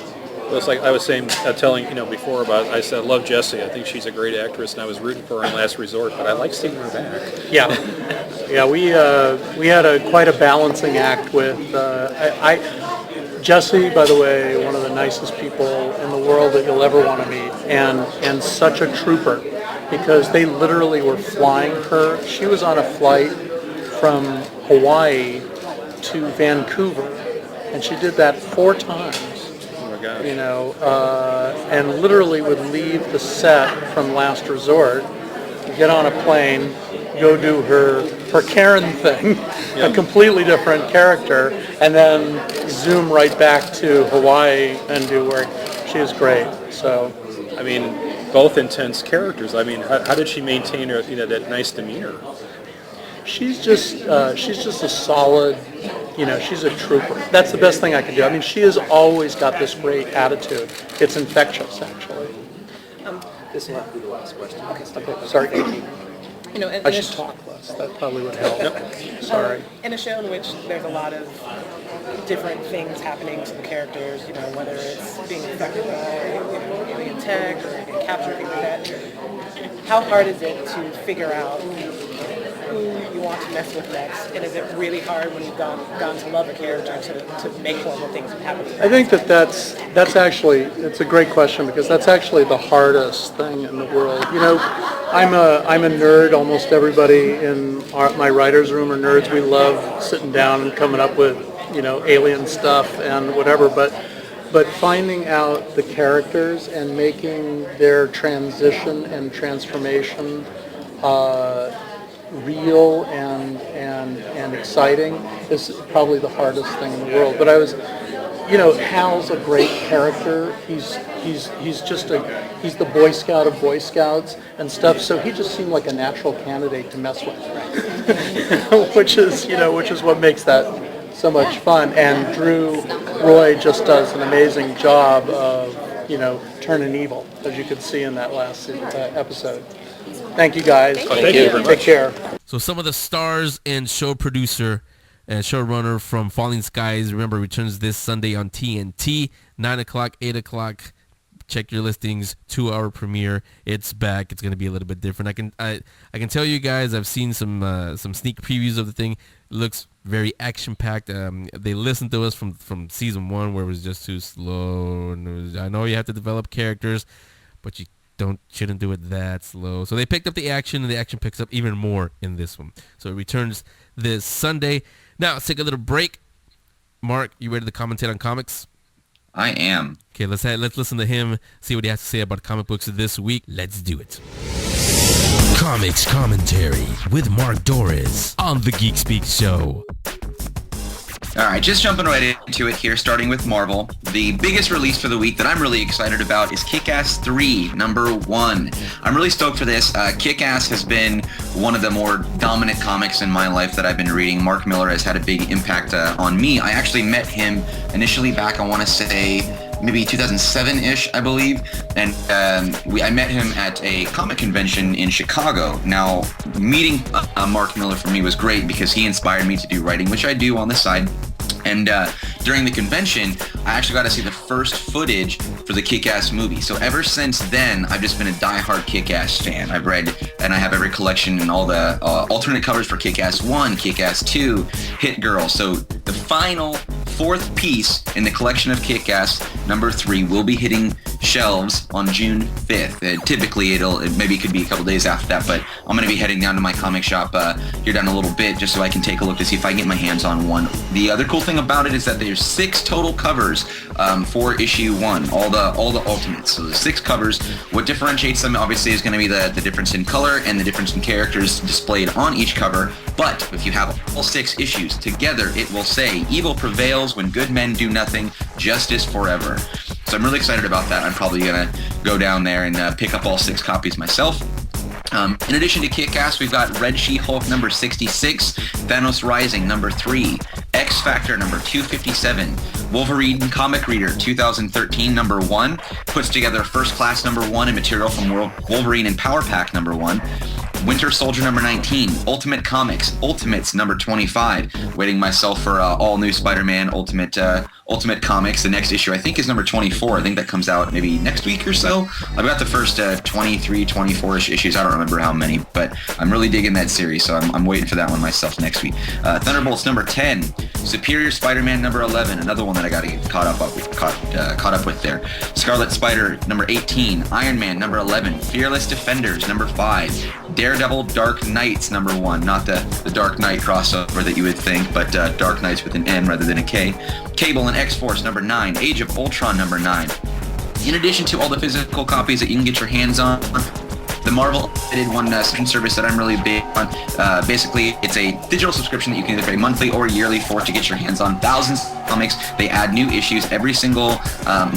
Well, it's like I was saying, telling before about. I said I love Jessie. I think she's a great actress, and I was rooting for her in Last Resort. But I like seeing her back. Yeah, yeah. We had quite a balancing act with Jessie. By the way, one of the nicest people in the world that you'll ever want to meet, and such a trooper, because they literally were flying her. She was on a flight from Hawaii to Vancouver, and she did that 4 times. Gosh. And literally would leave the set from Last Resort, get on a plane, go do her Karen thing, a completely different character, and then zoom right back to Hawaii and do work. She is great. So, I mean, both intense characters. I mean, how did she maintain her, that nice demeanor? She's just a solid. She's a trooper. That's the best thing I can do. I mean, she has always got this great attitude. It's infectious, actually. This will have to be the last question. Okay, sorry. I should talk less. That probably would help. Sorry. In a show in which there's a lot of different things happening to the characters, whether it's being affected by alien tech or being captured, things like that, how hard is it to figure out who you want to mess with next, and is it really hard when you've gone to love a character to make horrible things happen? I think that's actually, it's a great question, because that's actually the hardest thing in the world. I'm a nerd. Almost everybody in my writers' room are nerds. We love sitting down and coming up with alien stuff and whatever, but finding out the characters and making their transition and transformation real and exciting is probably the hardest thing in the world. But Hal's a great character. He's the Boy Scout of Boy Scouts and stuff. So he just seemed like a natural candidate to mess with, which is what makes that so much fun. And Drew Roy just does an amazing job of turning evil, as you could see in that last episode. Thank you, guys. Thank you very much. Take care. So some of the stars and show producer and showrunner from Falling Skies, remember, returns this Sunday on TNT, 9 o'clock, 8 o'clock. Check your listings, 2-hour premiere. It's back. It's going to be a little bit different. I can tell you guys, I've seen some sneak previews of the thing. It looks very action-packed. They listened to us from season 1 where it was just too slow. And I know you have to develop characters, but you shouldn't do it that slow. So they picked up the action, and the action picks up even more in this one. So it returns this Sunday. Now, let's take a little break. Mark, you ready to commentate on comics? I am. Okay, let's listen to him, see what he has to say about comic books this week. Let's do it. Comics Commentary with Marc Dorris on the Geek Speak Show. All right, just jumping right into it here, starting with Marvel. The biggest release for the week that I'm really excited about is Kick-Ass 3, number 1. I'm really stoked for this. Kick-Ass has been one of the more dominant comics in my life that I've been reading. Mark Millar has had a big impact on me. I actually met him initially back, I want to say, maybe 2007-ish, I believe. And I met him at a comic convention in Chicago. Now, meeting Mark Millar for me was great because he inspired me to do writing, which I do on the side. And during the convention, I actually got to see the first footage for the Kick-Ass movie. So ever since then, I've just been a diehard Kick-Ass fan. I've read, and I have every collection and all the alternate covers for Kick-Ass 1, Kick-Ass 2, Hit Girl. So the final 4th piece in the collection of Kick-Ass, number 3, will be hitting shelves on June 5th. Typically, it could be a couple days after that, but I'm going to be heading down to my comic shop here down a little bit just so I can take a look to see if I can get my hands on one. The other cool thing about it is that there's 6 total covers for issue 1, all the ultimates. So there's 6 covers. What differentiates them obviously is going to be the difference in color and the difference in characters displayed on each cover. But if you have all 6 issues together, it will say, "Evil prevails when good men do nothing, justice forever." So I'm really excited about that. I'm probably going to go down there and pick up all 6 copies myself. In addition to Kick-Ass, we've got Red She-Hulk number 66, Thanos Rising number 3, X Factor number 257, Wolverine Comic Reader 2013 number 1, puts together First Class number 1 and material from Wolverine and Power Pack number 1. Winter Soldier number 19, Ultimate Comics, Ultimates number 25. Waiting myself for all new Spider-Man Ultimate Comics. The next issue I think is number 24. I think that comes out maybe next week or so. I've got the first 23, 24-ish issues. I don't remember how many, but I'm really digging that series, so I'm waiting for that one myself next week. Thunderbolts number 10, Superior Spider-Man number 11, another one that I got to get caught up with there. Scarlet Spider number 18, Iron Man number 11, Fearless Defenders number 5, Daredevil Dark Knights number 1, not the Dark Knight crossover that you would think, but Dark Knights with an N rather than a K. Cable and X-Force number 9, Age of Ultron number 9. In addition to all the physical copies that you can get your hands on, the Marvel did one subscription service that I'm really big on. Basically, it's a digital subscription that you can either pay monthly or yearly for to get your hands on thousands of comics. They add new issues every single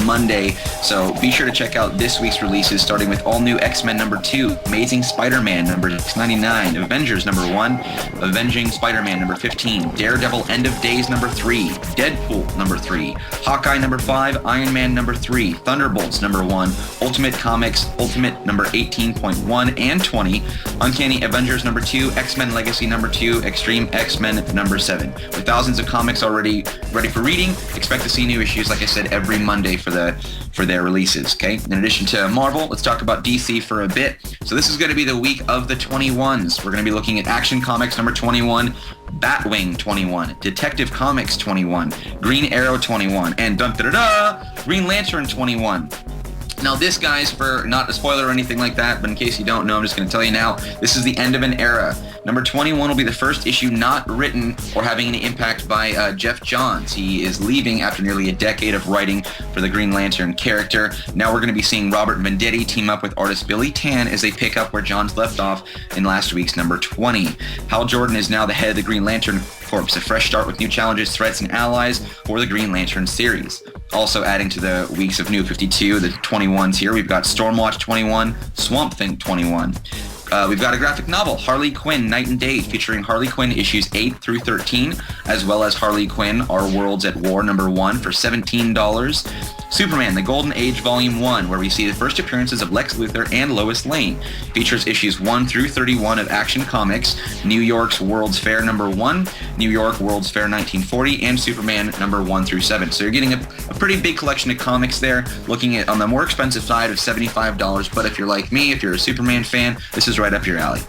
Monday, so be sure to check out this week's releases, starting with all new X-Men number 2, Amazing Spider-Man number 699, Avengers number 1, Avenging Spider-Man number 15, Daredevil End of Days number 3, Deadpool number 3, Hawkeye number 5, Iron Man number 3, Thunderbolts number 1, Ultimate Comics Ultimate number 18.1 and 20, Uncanny Avengers number 2, X-Men Legacy number 2, Extreme X-Men number 7. With thousands of comics already ready for reading, expect to see new issues, like I said, every Monday for their releases, okay? In addition to Marvel, let's talk about DC for a bit. So this is going to be the week of the 21s. We're going to be looking at Action Comics number 21, Batwing 21, Detective Comics 21, Green Arrow 21, and Green Lantern 21. Now this, guys, for not a spoiler or anything like that, but in case you don't know, I'm just going to tell you now, this is the end of an era. Number 21 will be the first issue not written or having any impact by Jeff Johns. He is leaving after nearly a decade of writing for the Green Lantern character. Now we're going to be seeing Robert Venditti team up with artist Billy Tan as they pick up where Johns left off in last week's number 20. Hal Jordan is now the head of the Green Lantern Corps, a fresh start with new challenges, threats, and allies for the Green Lantern series. Also adding to the weeks of New 52, the 21s here, we've got Stormwatch 21, Swamp Thing 21. We've got a graphic novel, Harley Quinn, Night and Day, featuring Harley Quinn issues 8 through 13, as well as Harley Quinn, Our Worlds at War number 1 for $17. Superman, The Golden Age Volume 1, where we see the first appearances of Lex Luthor and Lois Lane. Features issues 1 through 31 of Action Comics, New York's World's Fair number 1, New York World's Fair 1940, and Superman number 1 through 7. So you're getting a pretty big collection of comics there, looking at on the more expensive side of $75, but if you're like me, if you're a Superman fan, this is right up your alley.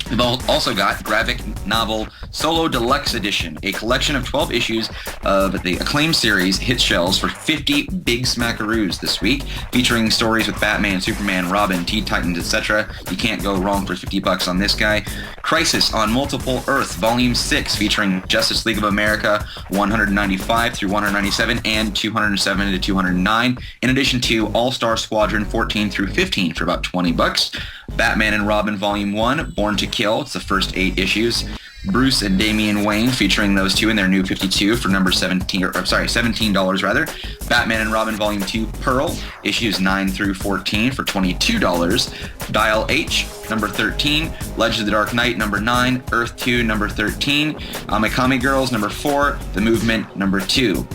We've also got graphic novel Solo Deluxe Edition, a collection of 12 issues of the acclaimed series hit shelves for 50 big smackaroos this week, featuring stories with Batman, Superman, Robin, Teen Titans, etc. You can't go wrong for $50 on this guy. Crisis on Multiple Earths, Volume 6, featuring Justice League of America 195 through 197 and 207 to 209, in addition to All-Star Squadron 14 through 15 for about $20. Batman and Robin Volume 1, Born to Kill, it's the first 8 issues. Bruce and Damian Wayne, featuring those two in their New 52 for number $17 rather. Batman and Robin Volume 2, Pearl, issues 9 through 14 for $22. Dial H, number 13. Legends of the Dark Knight, number 9. Earth 2, number 13. Amekami Girls, number 4. The Movement, number 2.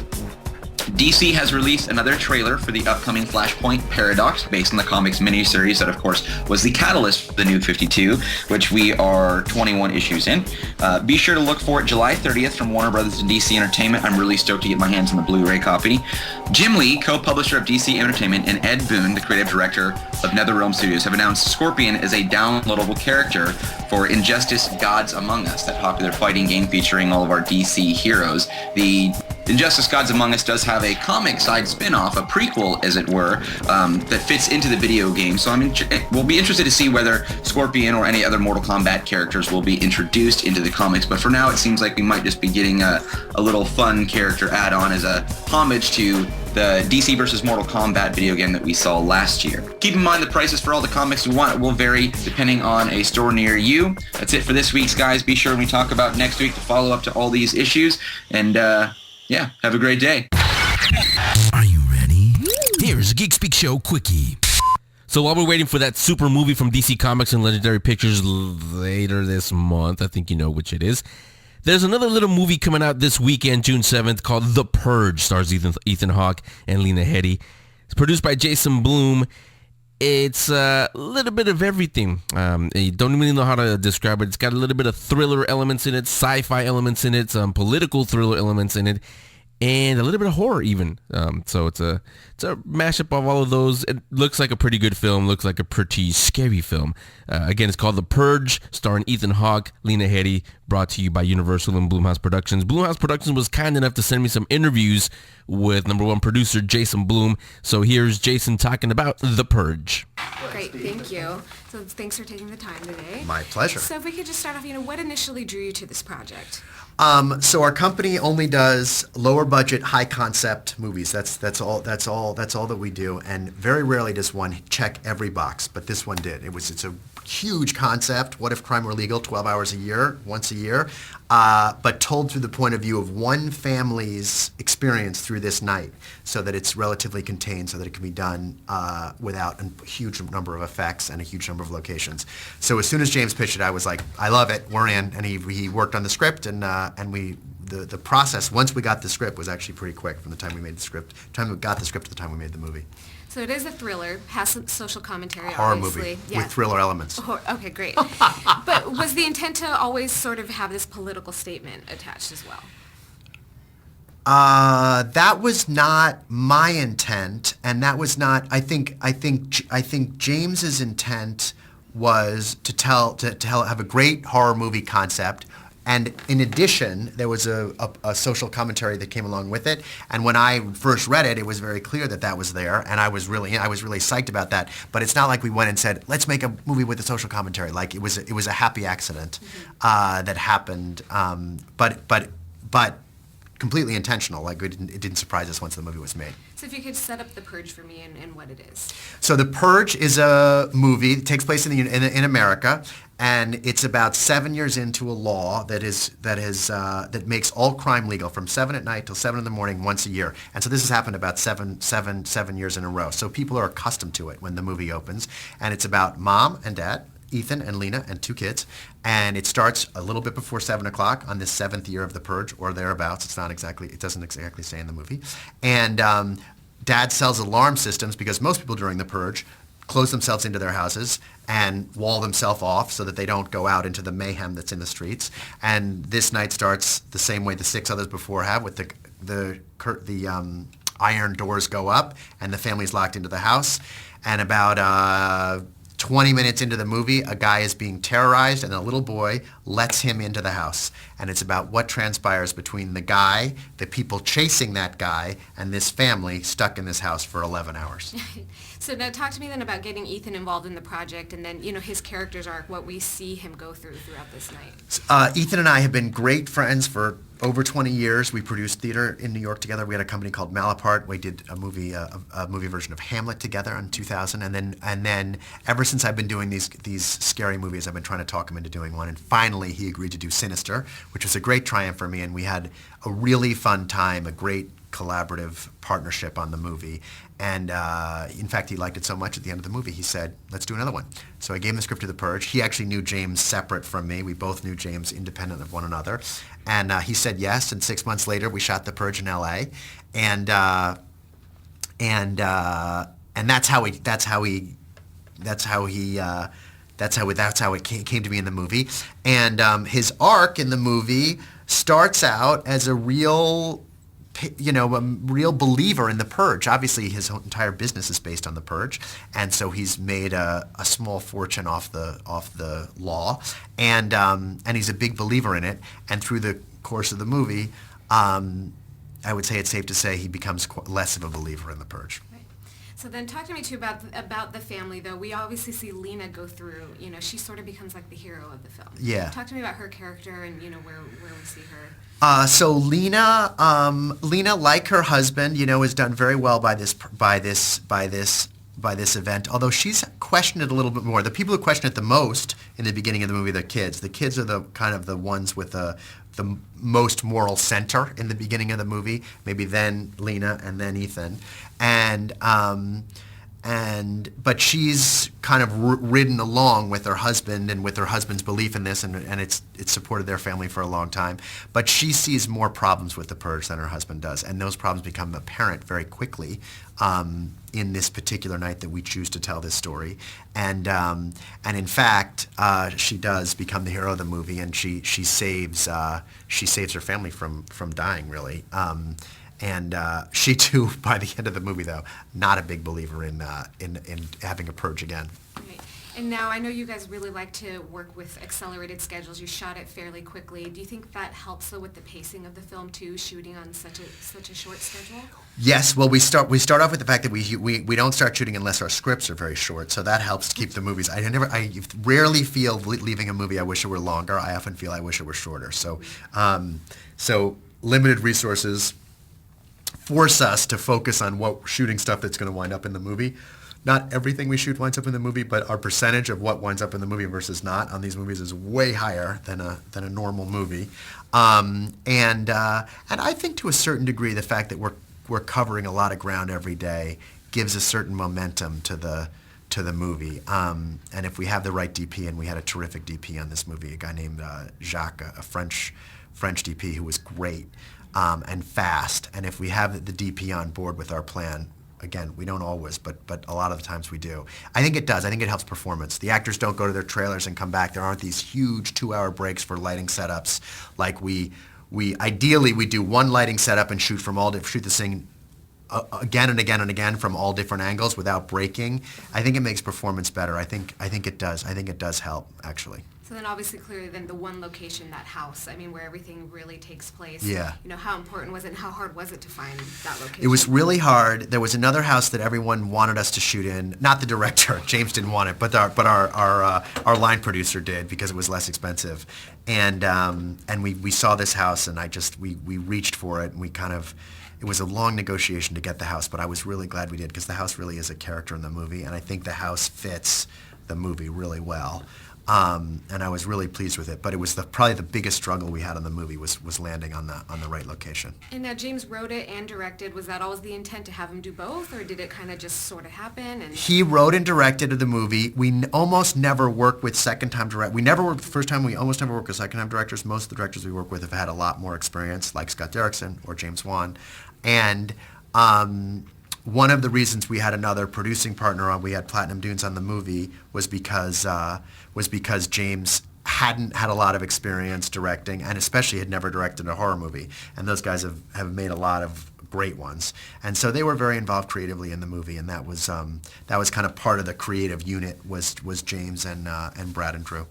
DC has released another trailer for the upcoming Flashpoint Paradox, based on the comics miniseries that, of course, was the catalyst for the New 52, which we are 21 issues in. Be sure to look for it July 30th from Warner Brothers and DC Entertainment. I'm really stoked to get my hands on the Blu-ray copy. Jim Lee, co-publisher of DC Entertainment, and Ed Boon, the creative director of NetherRealm Studios, have announced Scorpion as a downloadable character for Injustice Gods Among Us, that popular fighting game featuring all of our DC heroes. The Injustice Gods Among Us does have a comic side spin-off, a prequel, as it were, that fits into the video game. So we'll be interested to see whether Scorpion or any other Mortal Kombat characters will be introduced into the comics. But for now, it seems like we might just be getting a little fun character add-on as a homage to the DC vs. Mortal Kombat video game that we saw last year. Keep in mind the prices for all the comics we want will vary depending on a store near you. That's it for this week's, guys. Be sure when we talk about next week to follow up to all these issues. And yeah, have a great day. Are you ready? Here's a Geek Speak Show Quickie. So while we're waiting for that super movie from DC Comics and Legendary Pictures later this month, I think you know which it is, There's another little movie coming out this weekend, June 7th, called The Purge. Stars Ethan Hawke and Lena Headey. It's produced by Jason Blum. It's a little bit of everything. You don't really know how to describe it. It's got a little bit of thriller elements in it, sci-fi elements in it, some political thriller elements in it, and a little bit of horror even. So it's a mashup of all of those. It looks like a pretty good film. Looks like a pretty scary film. Again, it's called The Purge, starring Ethan Hawke, Lena Headey, brought to you by Universal and Blumhouse Productions. Blumhouse Productions was kind enough to send me some interviews with number one producer Jason Blum. So here's Jason talking about The Purge. Great, thank you. So thanks for taking the time today. My pleasure. So if we could just start off, what initially drew you to this project? So our company only does lower budget, high concept movies. That's all that we do. And very rarely does one check every box, but this one did. It's a huge concept. What if crime were legal? 12 hours a year, once a year, but told through the point of view of one family's experience through this night, so that it's relatively contained, so that it can be done without a huge number of effects and a huge number of locations. So as soon as James pitched it, I was like, I love it, we're in. And he worked on the script, and the process once we got the script was actually pretty quick from the time we made the script, to the time we made the movie. So it is a thriller, has some social commentary, Horror obviously. movie Yeah. with thriller elements. Okay, great. But was the intent to always sort of have this political statement attached as well? That was not my intent, and that was not. I think James's intent was to have a great horror movie concept. And in addition, there was a social commentary that came along with it. And when I first read it, it was very clear that was there, and I was really psyched about that. But it's not like we went and said, let's make a movie with a social commentary. Like it was a happy accident that happened, but completely intentional. Like it didn't surprise us once the movie was made. So if you could set up The Purge for me and what it is. So The Purge is a movie. It takes place in America, and it's about 7 years into a law that makes all crime legal from 7 at night till 7 in the morning once a year. And so this has happened about seven years in a row. So people are accustomed to it when the movie opens, and it's about mom and dad, Ethan and Lena, and 2 kids. And it starts a little bit before 7 o'clock on this 7th year of the Purge, or thereabouts. It doesn't exactly say in the movie. And Dad sells alarm systems because most people during the Purge close themselves into their houses and wall themselves off so that they don't go out into the mayhem that's in the streets. And this night starts the same way the 6 others before have, with the iron doors go up and the family's locked into the house. And about 20 minutes into the movie, a guy is being terrorized, and a little boy lets him into the house. And it's about what transpires between the guy, the people chasing that guy, and this family stuck in this house for 11 hours. So now talk to me then about getting Ethan involved in the project, and then his character's arc, what we see him go throughout this night. Ethan and I have been great friends for over 20 years. We produced theater in New York together. We had a company called Malapart. We did a movie version of Hamlet together in 2000, and then ever since I've been doing these scary movies, I've been trying to talk him into doing one. And finally, he agreed to do Sinister, which was a great triumph for me. And we had a really fun time, a great collaborative partnership on the movie. And in fact, he liked it so much at the end of the movie, he said, let's do another one. So I gave him the script to The Purge. He actually knew James separate from me. We both knew James independent of one another. And he said yes, and 6 months later, we shot The Purge in L.A. And that's how it came to be in the movie. And his arc in the movie starts out as a real believer in the Purge. Obviously, his entire business is based on the Purge, and so he's made a small fortune off the law, and he's a big believer in it. And through the course of the movie, I would say it's safe to say he becomes less of a believer in the Purge. So then talk to me too about the family, though. We obviously see Lena go through, she sort of becomes like the hero of the film. Yeah. Talk to me about her character and, where we see her. So Lena, like her husband, has done very well by this event. Although she's questioned it a little bit more. The people who question it the most in the beginning of the movie are the kids. The kids are the kind of the ones with the most moral center in the beginning of the movie. Maybe then Lena and then Ethan, and but she's kind of ridden along with her husband and with her husband's belief in this, and it's supported their family for a long time. But she sees more problems with the purge than her husband does, and those problems become apparent very quickly in this particular night that we choose to tell this story. And in fact, she does become the hero of the movie, and she saves her family from dying, really. And she too, by the end of the movie, though, not a big believer in having a purge again. Right. And now I know you guys really like to work with accelerated schedules. You shot it fairly quickly. Do you think that helps though with the pacing of the film too, shooting on such a short schedule? Yes. Well, we start off with the fact that we don't start shooting unless our scripts are very short. So that helps to keep the movies. I rarely feel leaving a movie I wish it were longer. I often feel I wish it were shorter. So limited resources force us to focus on shooting stuff that's going to wind up in the movie. Not everything we shoot winds up in the movie, but our percentage of what winds up in the movie versus not on these movies is way higher than a normal movie. And I think to a certain degree, the fact that we're covering a lot of ground every day gives a certain momentum to the movie. And if we have the right DP, and we had a terrific DP on this movie, a guy named Jacques, a French DP who was great. And fast, and if we have the DP on board with our plan, again, we don't always, but a lot of the times we do. I think it does. I think it helps performance. The actors don't go to their trailers and come back. There aren't these huge 2-hour breaks for lighting setups. Like we ideally we do one lighting setup and shoot the scene again and again and again from all different angles without breaking. I think it makes performance better. I think it does. I think it does help, actually. So then obviously clearly then the one location, that house, I mean, where everything really takes place. Yeah. You know, how important was it and how hard was it to find that location? It was really hard. There was another house that everyone wanted us to shoot in. Not the director, James didn't want it, but our line producer did because it was less expensive. And we saw this house, and we reached for it, and it was a long negotiation to get the house, but I was really glad we did because the house really is a character in the movie, and I think the house fits the movie really well. And I was really pleased with it, but it was probably the biggest struggle we had on the movie was landing on the right location. And now James wrote it and directed. Was that always the intent to have him do both, or did it kind of just sort of happen? And he wrote and directed the movie. We almost never work with second-time directors. We never worked the first time. We almost never work with second-time directors. Most of the directors we work with have had a lot more experience, like Scott Derrickson or James Wan. And one of the reasons we had another producing partner on, we had Platinum Dunes on the movie, was because James hadn't had a lot of experience directing, and especially had never directed a horror movie. And those guys have made a lot of great ones. And so they were very involved creatively in the movie, and that was kind of part of the creative unit was James and Brad and Drew.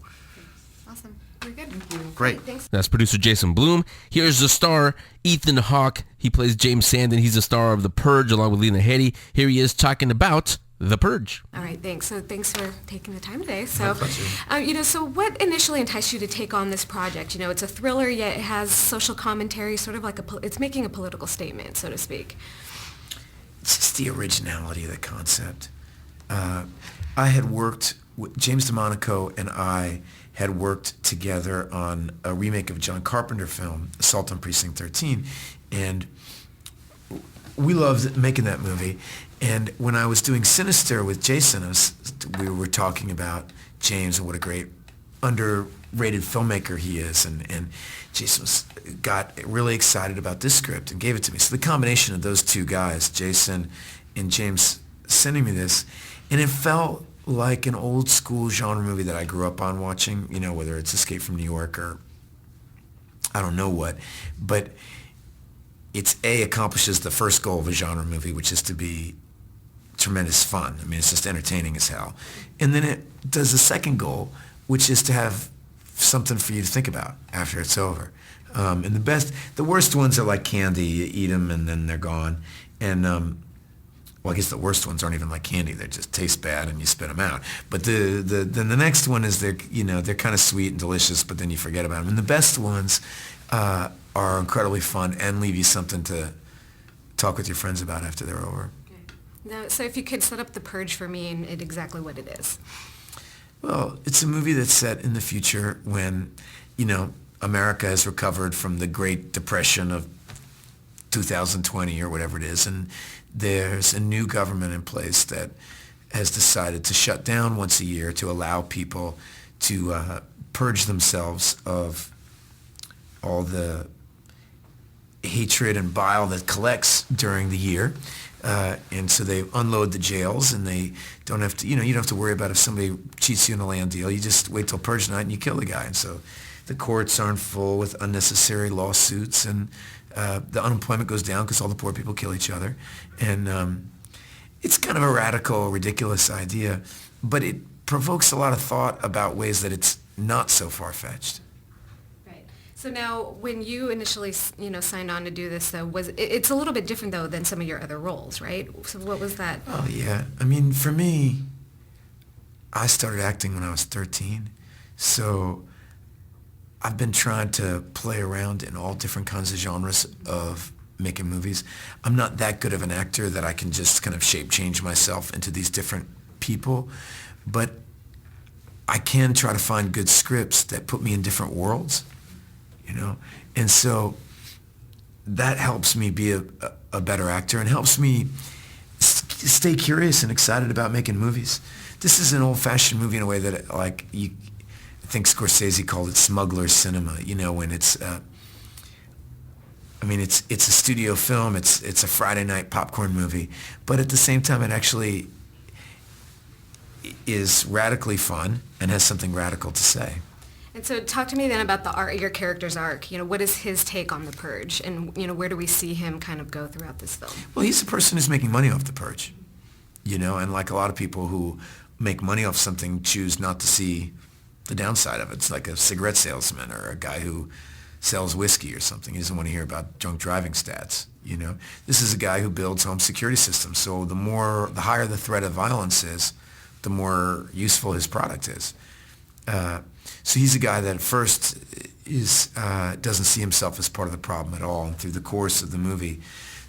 Awesome. Very good. Great. Thanks. That's producer Jason Blum. Here's the star, Ethan Hawke. He plays James Sandon. He's the star of The Purge along with Lena Headey. Here he is talking about The Purge. All right, thanks. So thanks for taking the time today. So, so what initially enticed you to take on this project? You know, it's a thriller, yet it has social commentary, sort of like it's making a political statement, so to speak. It's just the originality of the concept. I had worked, James DeMonico and I had worked together on a remake of a John Carpenter film, Assault on Precinct 13, and we loved making that movie. And when I was doing Sinister with Jason, we were talking about James and what a great underrated filmmaker he is, and Jason got really excited about this script and gave it to me. So the combination of those two guys, Jason and James, sending me this, and it felt like an old school genre movie that I grew up on watching, you know, whether it's Escape from New York or I don't know what, but it's accomplishes the first goal of a genre movie, which is to be tremendous fun. I mean, it's just entertaining as hell. And then it does the second goal, which is to have something for you to think about after it's over. And the worst ones are like candy. You eat them and then they're gone. And well, I guess the worst ones aren't even like candy. They just taste bad and you spit them out. But then the next one is they're kind of sweet and delicious, but then you forget about them. And the best ones are incredibly fun and leave you something to talk with your friends about after they're over. Now, so if you could set up The Purge for me and exactly what it is. Well, it's a movie that's set in the future when, America has recovered from the Great Depression of 2020 or whatever it is, and there's a new government in place that has decided to shut down once a year to allow people to purge themselves of all the hatred and bile that collects during the year. And so they unload the jails, and they don't have to, you don't have to worry about if somebody cheats you in a land deal. You just wait till purge night and you kill the guy. And so the courts aren't full with unnecessary lawsuits, and the unemployment goes down because all the poor people kill each other. And it's kind of a radical, ridiculous idea, but it provokes a lot of thought about ways that it's not so far-fetched. So now, when you initially, signed on to do this, though, it's a little bit different, though, than some of your other roles, right? So what was that? Oh, yeah. I mean, for me, I started acting when I was 13, so I've been trying to play around in all different kinds of genres of making movies. I'm not that good of an actor that I can just kind of shape-change myself into these different people, but I can try to find good scripts that put me in different worlds. And so that helps me be a better actor and helps me stay curious and excited about making movies. This is an old-fashioned movie in a way that, I think Scorsese called it smuggler cinema, when it's, it's a studio film, it's a Friday night popcorn movie, but at the same time it actually is radically fun and has something radical to say. And so talk to me then about your character's arc. What is his take on the Purge? And, where do we see him kind of go throughout this film? Well, he's a person who's making money off the Purge, and like a lot of people who make money off something choose not to see the downside of it. It's like a cigarette salesman or a guy who sells whiskey or something. He doesn't want to hear about drunk driving stats, This is a guy who builds home security systems. So the higher the threat of violence is, the more useful his product is. So he's a guy that at first doesn't see himself as part of the problem at all. And through the course of the movie,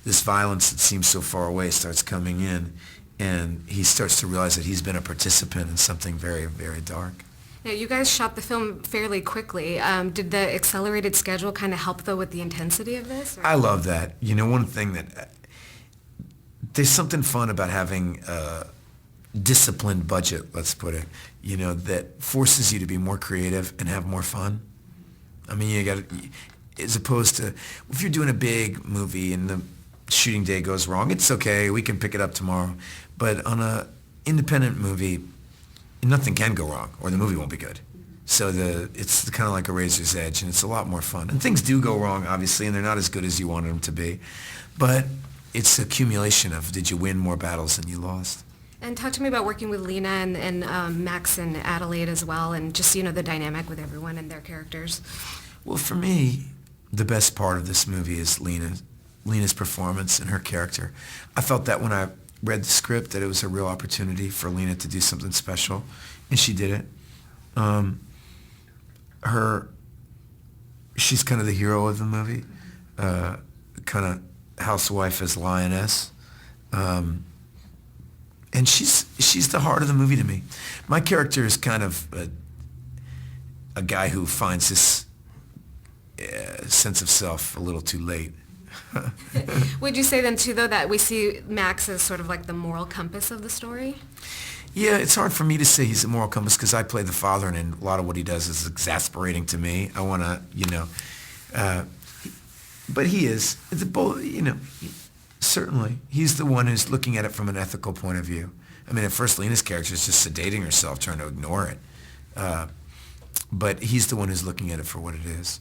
this violence that seems so far away starts coming in, and he starts to realize that he's been a participant in something very, very dark. Now, you guys shot the film fairly quickly. Did the accelerated schedule kind of help, though, with the intensity of this? Or? I love that. One thing that there's something fun about having disciplined budget, let's put it, that forces you to be more creative and have more fun. You got to, as opposed to, if you're doing a big movie and the shooting day goes wrong, it's okay, we can pick it up tomorrow. But on a independent movie, nothing can go wrong, or the movie won't be good. So it's kind of like a razor's edge, and it's a lot more fun. And things do go wrong, obviously, and they're not as good as you wanted them to be. But it's accumulation of, did you win more battles than you lost? And talk to me about working with Lena and Max and Adelaide as well, and just, the dynamic with everyone and their characters. Well, for me, the best part of this movie is Lena's performance and her character. I felt that when I read the script, that it was a real opportunity for Lena to do something special, and she did it. She's kind of the hero of the movie, kind of housewife as lioness. And she's the heart of the movie to me. My character is kind of a guy who finds this sense of self a little too late. Would you say then, too, though, that we see Max as sort of like the moral compass of the story? Yeah, it's hard for me to say he's a moral compass because I play the father, and a lot of what he does is exasperating to me. I want to, but he is. It's both, certainly. He's the one who's looking at it from an ethical point of view. At first, Lena's character is just sedating herself, trying to ignore it. But he's the one who's looking at it for what it is.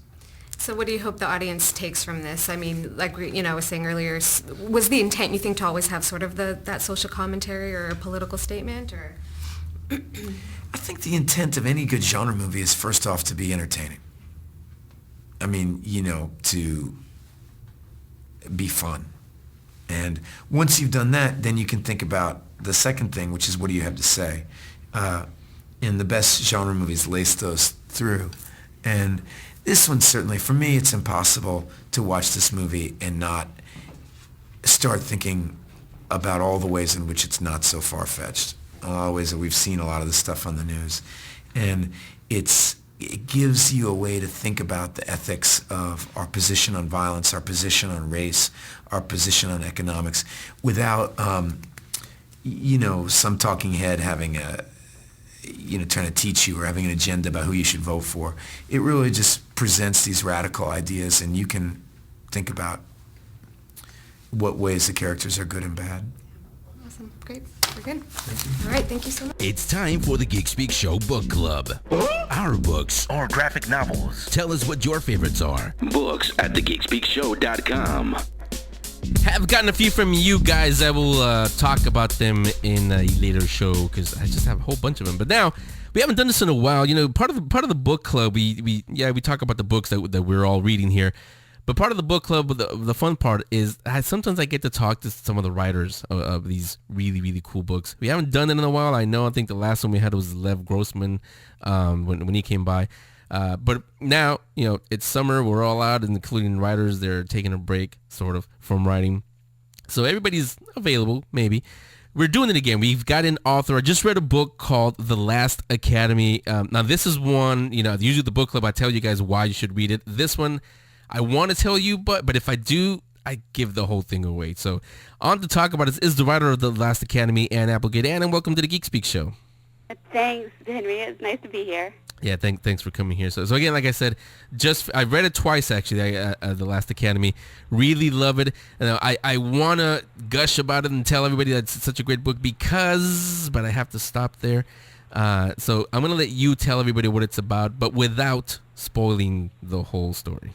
So what do you hope the audience takes from this? Like I was saying earlier, was the intent, you think, to always have sort of that social commentary or a political statement? Or I think the intent of any good genre movie is, first off, to be entertaining. To be fun. And once you've done that, then you can think about the second thing, which is, what do you have to say? And the best genre movies lace those through. And this one, certainly, for me, it's impossible to watch this movie and not start thinking about all the ways in which it's not so far-fetched. A lot of ways that we've seen a lot of this stuff on the news. And it's it gives you a way to think about the ethics of our position on violence, our position on race, our position on economics, without, some talking head having trying to teach you or having an agenda about who you should vote for. It really just presents these radical ideas, and you can think about what ways the characters are good and bad. Awesome. Great. We're good. All right. Thank you so much. It's time for the Geek Speak Show Book Club. Our books or graphic novels. Tell us what your favorites are. Books at thegeekspeakshow.com. Have gotten a few from you guys. I will talk about them in a later show because I just have a whole bunch of them. But now we haven't done this in a while. Part of the book club, we talk about the books that we're all reading here. But part of the book club, the fun part is sometimes I get to talk to some of the writers of these really, really cool books. We haven't done it in a while. I think the last one we had was Lev Grossman when he came by. But now, it's summer. We're all out, including writers. They're taking a break, sort of, from writing. So everybody's available, maybe. We're doing it again. We've got an author. I just read a book called The Last Academy. Now, this is one, usually the book club, I tell you guys why you should read it. This one, I want to tell you, but if I do, I give the whole thing away. So on to talk about it is the writer of The Last Academy, Ann Applegate. Ann, and welcome to the Geek Speak Show. Thanks, Henry. It's nice to be here. Yeah, thanks for coming here. So again, like I said, I read it twice actually. The Last Academy, really love it. And I want to gush about it and tell everybody that it's such a great book but I have to stop there. So I'm gonna let you tell everybody what it's about, but without spoiling the whole story.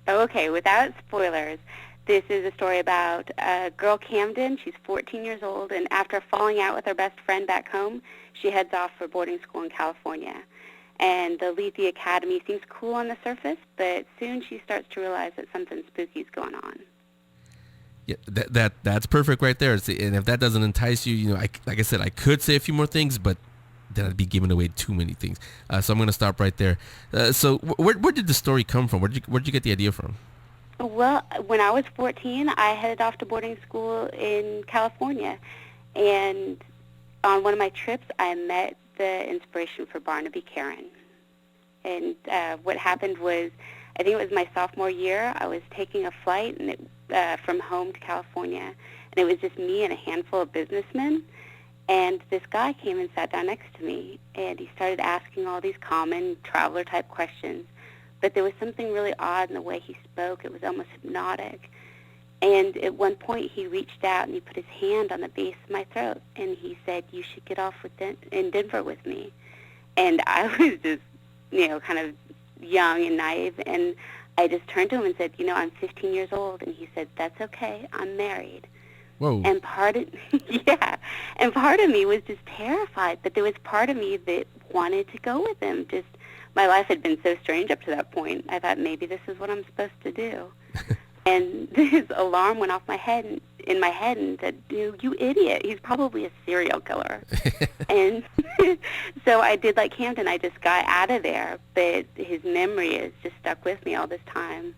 Okay, without spoilers, this is a story about a girl, Camden. She's 14 years old, and after falling out with her best friend back home, she heads off for boarding school in California. And the Lethe Academy seems cool on the surface, but soon she starts to realize that something spooky is going on. Yeah, that's perfect right there. And if that doesn't entice you, like I said, I could say a few more things, but then I'd be giving away too many things. So I'm going to stop right there. So where did the story come from? Where'd you get the idea from? Well, when I was 14, I headed off to boarding school in California. And on one of my trips, I met the inspiration for Barnaby Karen. And what happened was, I think it was my sophomore year, I was taking a flight from home to California, and it was just me and a handful of businessmen. And this guy came and sat down next to me, and he started asking all these common traveler-type questions. But there was something really odd in the way he spoke. It was almost hypnotic. And at one point, he reached out and he put his hand on the base of my throat, and he said, "You should get off in Denver with me." And I was just, kind of young and naive, and I just turned to him and said, "I'm 15 years old." And he said, "That's okay. I'm married." Whoa. And part of me was just terrified, but there was part of me that wanted to go with him. Just my life had been so strange up to that point. I thought maybe this is what I'm supposed to do. And this alarm went off in my head and said, "You idiot, he's probably a serial killer." And so I did like Camden. I just got out of there, but his memory has just stuck with me all this time.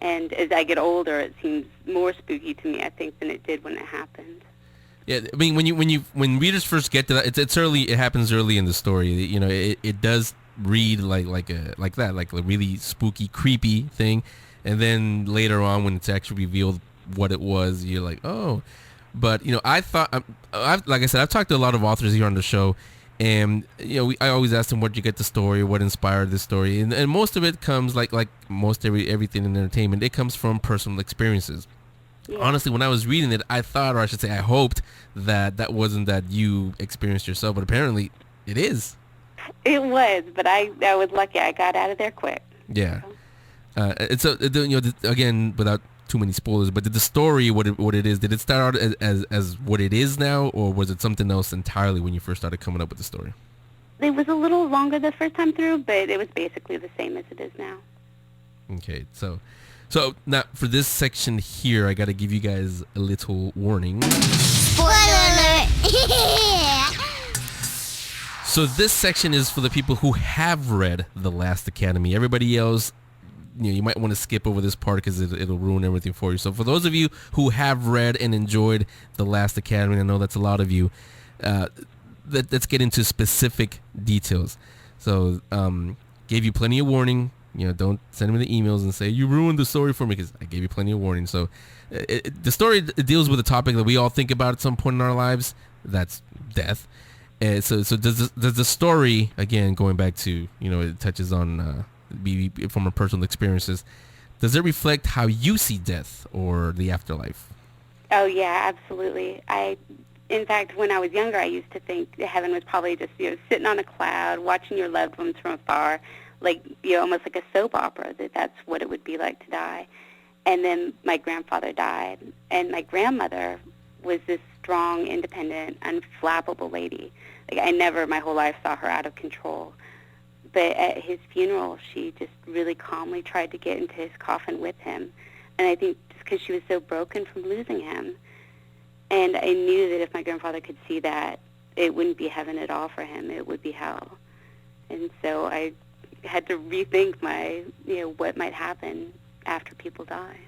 And as I get older, it seems more spooky to me, I think, than it did when it happened. Yeah, I mean, when readers first get to that, it's early. It happens early in the story. It does read like a really spooky, creepy thing, and then later on, when it's actually revealed what it was, you're like, oh. But I thought, like I said, I've talked to a lot of authors here on the show, and I always ask them, where'd you get the story, what inspired this story, and most of it comes like most everything in entertainment, it comes from personal experiences. Yeah. Honestly, when I was reading it, I thought, or I should say, I hoped that wasn't that you experienced yourself, but apparently it is. It was, but I was lucky. I got out of there quick. Yeah. Again, without too many spoilers, but did the story, what it is, did it start out as what it is now, or was it something else entirely when you first started coming up with the story? It was a little longer the first time through, but it was basically the same as it is now. Okay, so now for this section here, I got to give you guys a little warning. Spoiler alert! So this section is for the people who have read The Last Academy. Everybody else, you might want to skip over this part because it'll ruin everything for you. So for those of you who have read and enjoyed The Last Academy, and I know that's a lot of you, let's get into specific details. So gave you plenty of warning. Don't send me the emails and say you ruined the story for me, because I gave you plenty of warning. So the story deals with a topic that we all think about at some point in our lives. That's death. And so does the story, again, going back to, it touches on from our personal experiences, does it reflect how you see death or the afterlife? Oh, yeah, absolutely. In fact, when I was younger, I used to think that heaven was probably just, sitting on a cloud, watching your loved ones from afar, like, almost like a soap opera, that's what it would be like to die. And then my grandfather died, and my grandmother was this strong, independent, unflappable lady. Like, I never, my whole life, saw her out of control. But at his funeral, she just really calmly tried to get into his coffin with him. And I think just because she was so broken from losing him. And I knew that if my grandfather could see that, it wouldn't be heaven at all for him. It would be hell. And so I had to rethink my, what might happen after people die.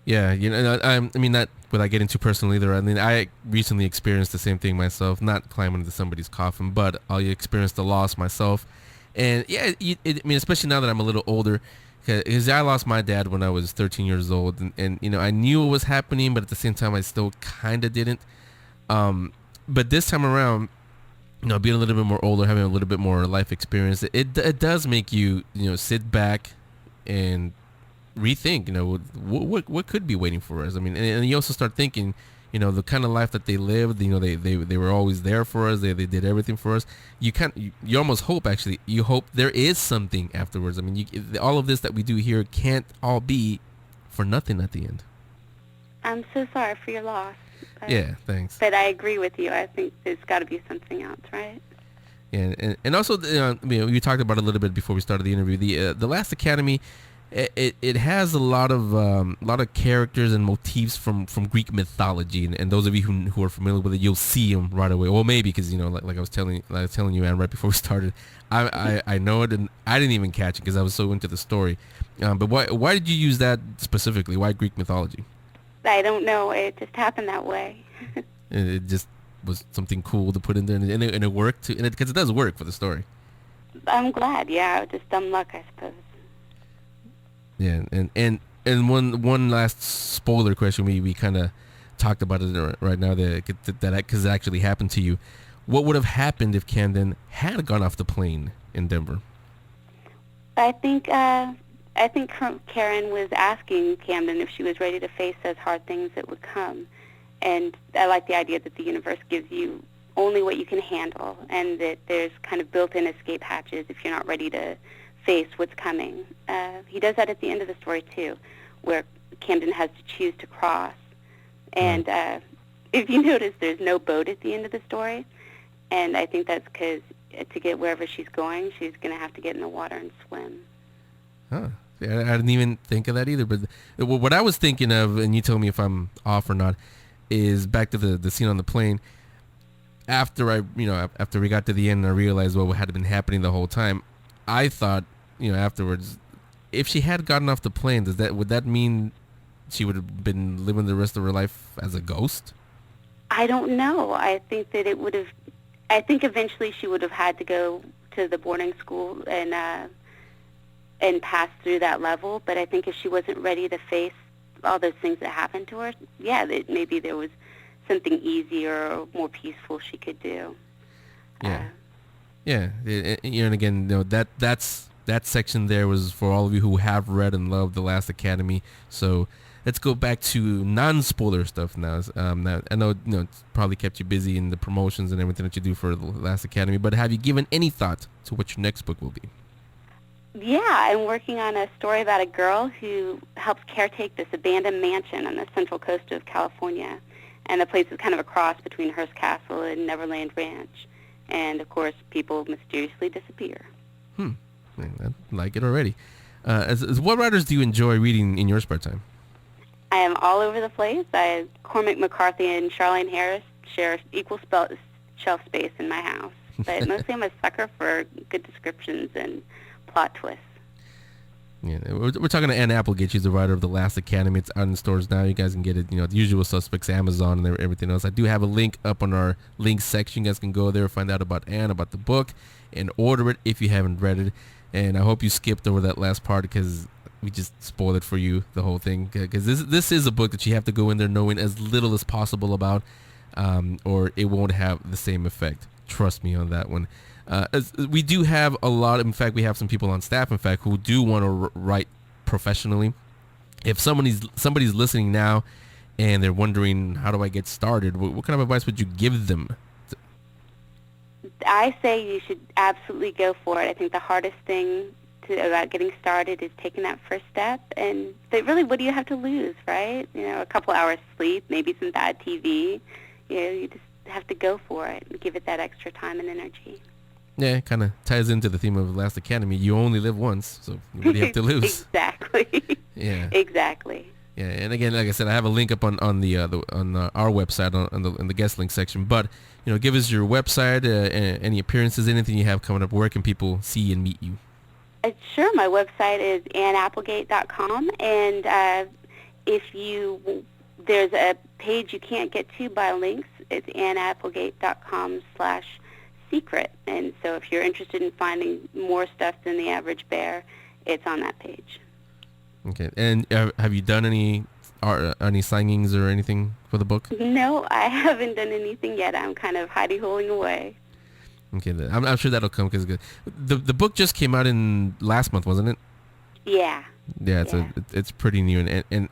Yeah, I mean, not without getting too personal either. I mean, I recently experienced the same thing myself, not climbing into somebody's coffin, but I experienced the loss myself. And yeah, I mean, especially now that I'm a little older, because I lost my dad when I was 13 years old, and I knew it was happening, but at the same time, I still kind of didn't. But this time around, being a little bit more older, having a little bit more life experience, it does make you, sit back and rethink, what could be waiting for us. I mean, and you also start thinking, the kind of life that they lived, they were always there for us. They did everything for us. You almost hope, actually, you hope there is something afterwards. I mean, all of this that we do here can't all be for nothing at the end. I'm so sorry for your loss. Yeah, thanks. But I agree with you. I think there's got to be something else, right? Yeah, and also, we talked about it a little bit before we started the interview. The Last Academy, it has a lot of characters and motifs from Greek mythology, and those of you who are familiar with it, you'll see them right away. Well, maybe because like I was telling you, Ann, right before we started, I know it, and I didn't even catch it because I was so into the story. But why did you use that specifically? Why Greek mythology? I don't know. It just happened that way. It just was something cool to put in there, and it worked too, because it does work for the story. I'm glad. Yeah, just dumb luck, I suppose. Yeah, and one last spoiler question. We kind of talked about it right now that because it actually happened to you. What would have happened if Camden had gone off the plane in Denver? I think Karen was asking Camden if she was ready to face those hard things that would come. And I like the idea that the universe gives you only what you can handle, and that there's kind of built-in escape hatches if you're not ready to face what's coming. He does that at the end of the story, too, where Camden has to choose to cross. And if you notice, there's no boat at the end of the story, and I think that's because to get wherever she's going, she's going to have to get in the water and swim. Huh. I didn't even think of that either. But what I was thinking of, and you tell me if I'm off or not, is back to the scene on the plane. After we got to the end and I realized what had been happening the whole time, I thought, afterwards, if she had gotten off the plane, would that mean she would have been living the rest of her life as a ghost? I don't know. I think that it would have. I think eventually she would have had to go to the boarding school and pass through that level. But I think if she wasn't ready to face all those things that happened to her, yeah, that maybe there was something easier or more peaceful she could do. Yeah. And again, that section there was for all of you who have read and loved The Last Academy. So let's go back to non-spoiler stuff now. I know it's probably kept you busy in the promotions and everything that you do for The Last Academy, but have you given any thought to what your next book will be? Yeah, I'm working on a story about a girl who helps caretake this abandoned mansion on the central coast of California. And the place is kind of a cross between Hearst Castle and Neverland Ranch. And, of course, people mysteriously disappear. I like it already. What writers do you enjoy reading in your spare time? I am all over the place. Cormac McCarthy and Charlene Harris share equal shelf space in my house. But mostly I'm a sucker for good descriptions and plot twists. Yeah, we're talking to Ann Applegate. She's the writer of The Last Academy. It's out in stores now. You guys can get it, the usual suspects, Amazon and everything else. I do have a link up on our links section. You guys can go there, find out about Ann, about the book, and order it if you haven't read it. and I hope you skipped over that last part because we just spoiled it for you, the whole thing. Because this is a book that you have to go in there knowing as little as possible about, or it won't have the same effect. Trust me on that one. We do have a lot. In fact, we have some people on staff, in fact, who do want to write professionally. If somebody's listening now and they're wondering, how do I get started? What kind of advice would you give them? I say you should absolutely go for it. I think the hardest thing about getting started is taking that first step. And really, what do you have to lose, right? A couple hours sleep, maybe some bad TV. You just have to go for it and give it that extra time and energy. Yeah, it kind of ties into the theme of Last Academy. You only live once, so what do you have to lose? Exactly. Yeah. Exactly. Yeah, and again, like I said, I have a link up on our website in the guest link section. But give us your website, any appearances, anything you have coming up. Where can people see and meet you? Sure, my website is annapplegate.com, and there's a page you can't get to by links. It's annapplegate.com/secret, and so if you're interested in finding more stuff than the average bear, it's on that page. Okay, and have you done any signings or anything for the book? No, I haven't done anything yet. I'm kind of hidey-holing away. Okay, I'm sure that'll come because the book just came out in last month, wasn't it? Yeah. Yeah, it's pretty new, and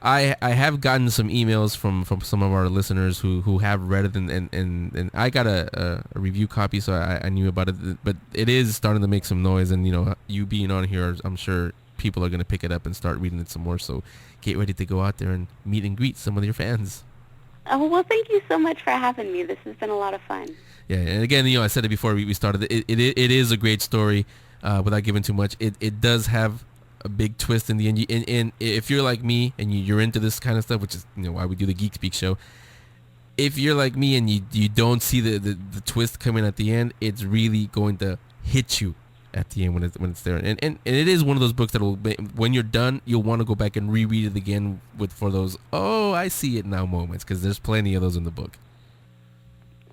I have gotten some emails from some of our listeners who have read it, and I got a review copy, so I knew about it, but it is starting to make some noise, and you being on here, I'm sure people are going to pick it up and start reading it some more, so get ready to go out there and meet and greet some of your fans. Oh, well, thank you so much for having me. This has been a lot of fun. Yeah, and again, I said it before we started. It is a great story. Without giving too much, it does have a big twist in the end. And if you're like me and you're into this kind of stuff, which is why we do the Geek Speak Show. If you're like me and you don't see the twist coming at the end, it's really going to hit you at the end when it's there. And it is one of those books that will, when you're done, you'll want to go back and reread it again for those I see it now moments, because there's plenty of those in the book.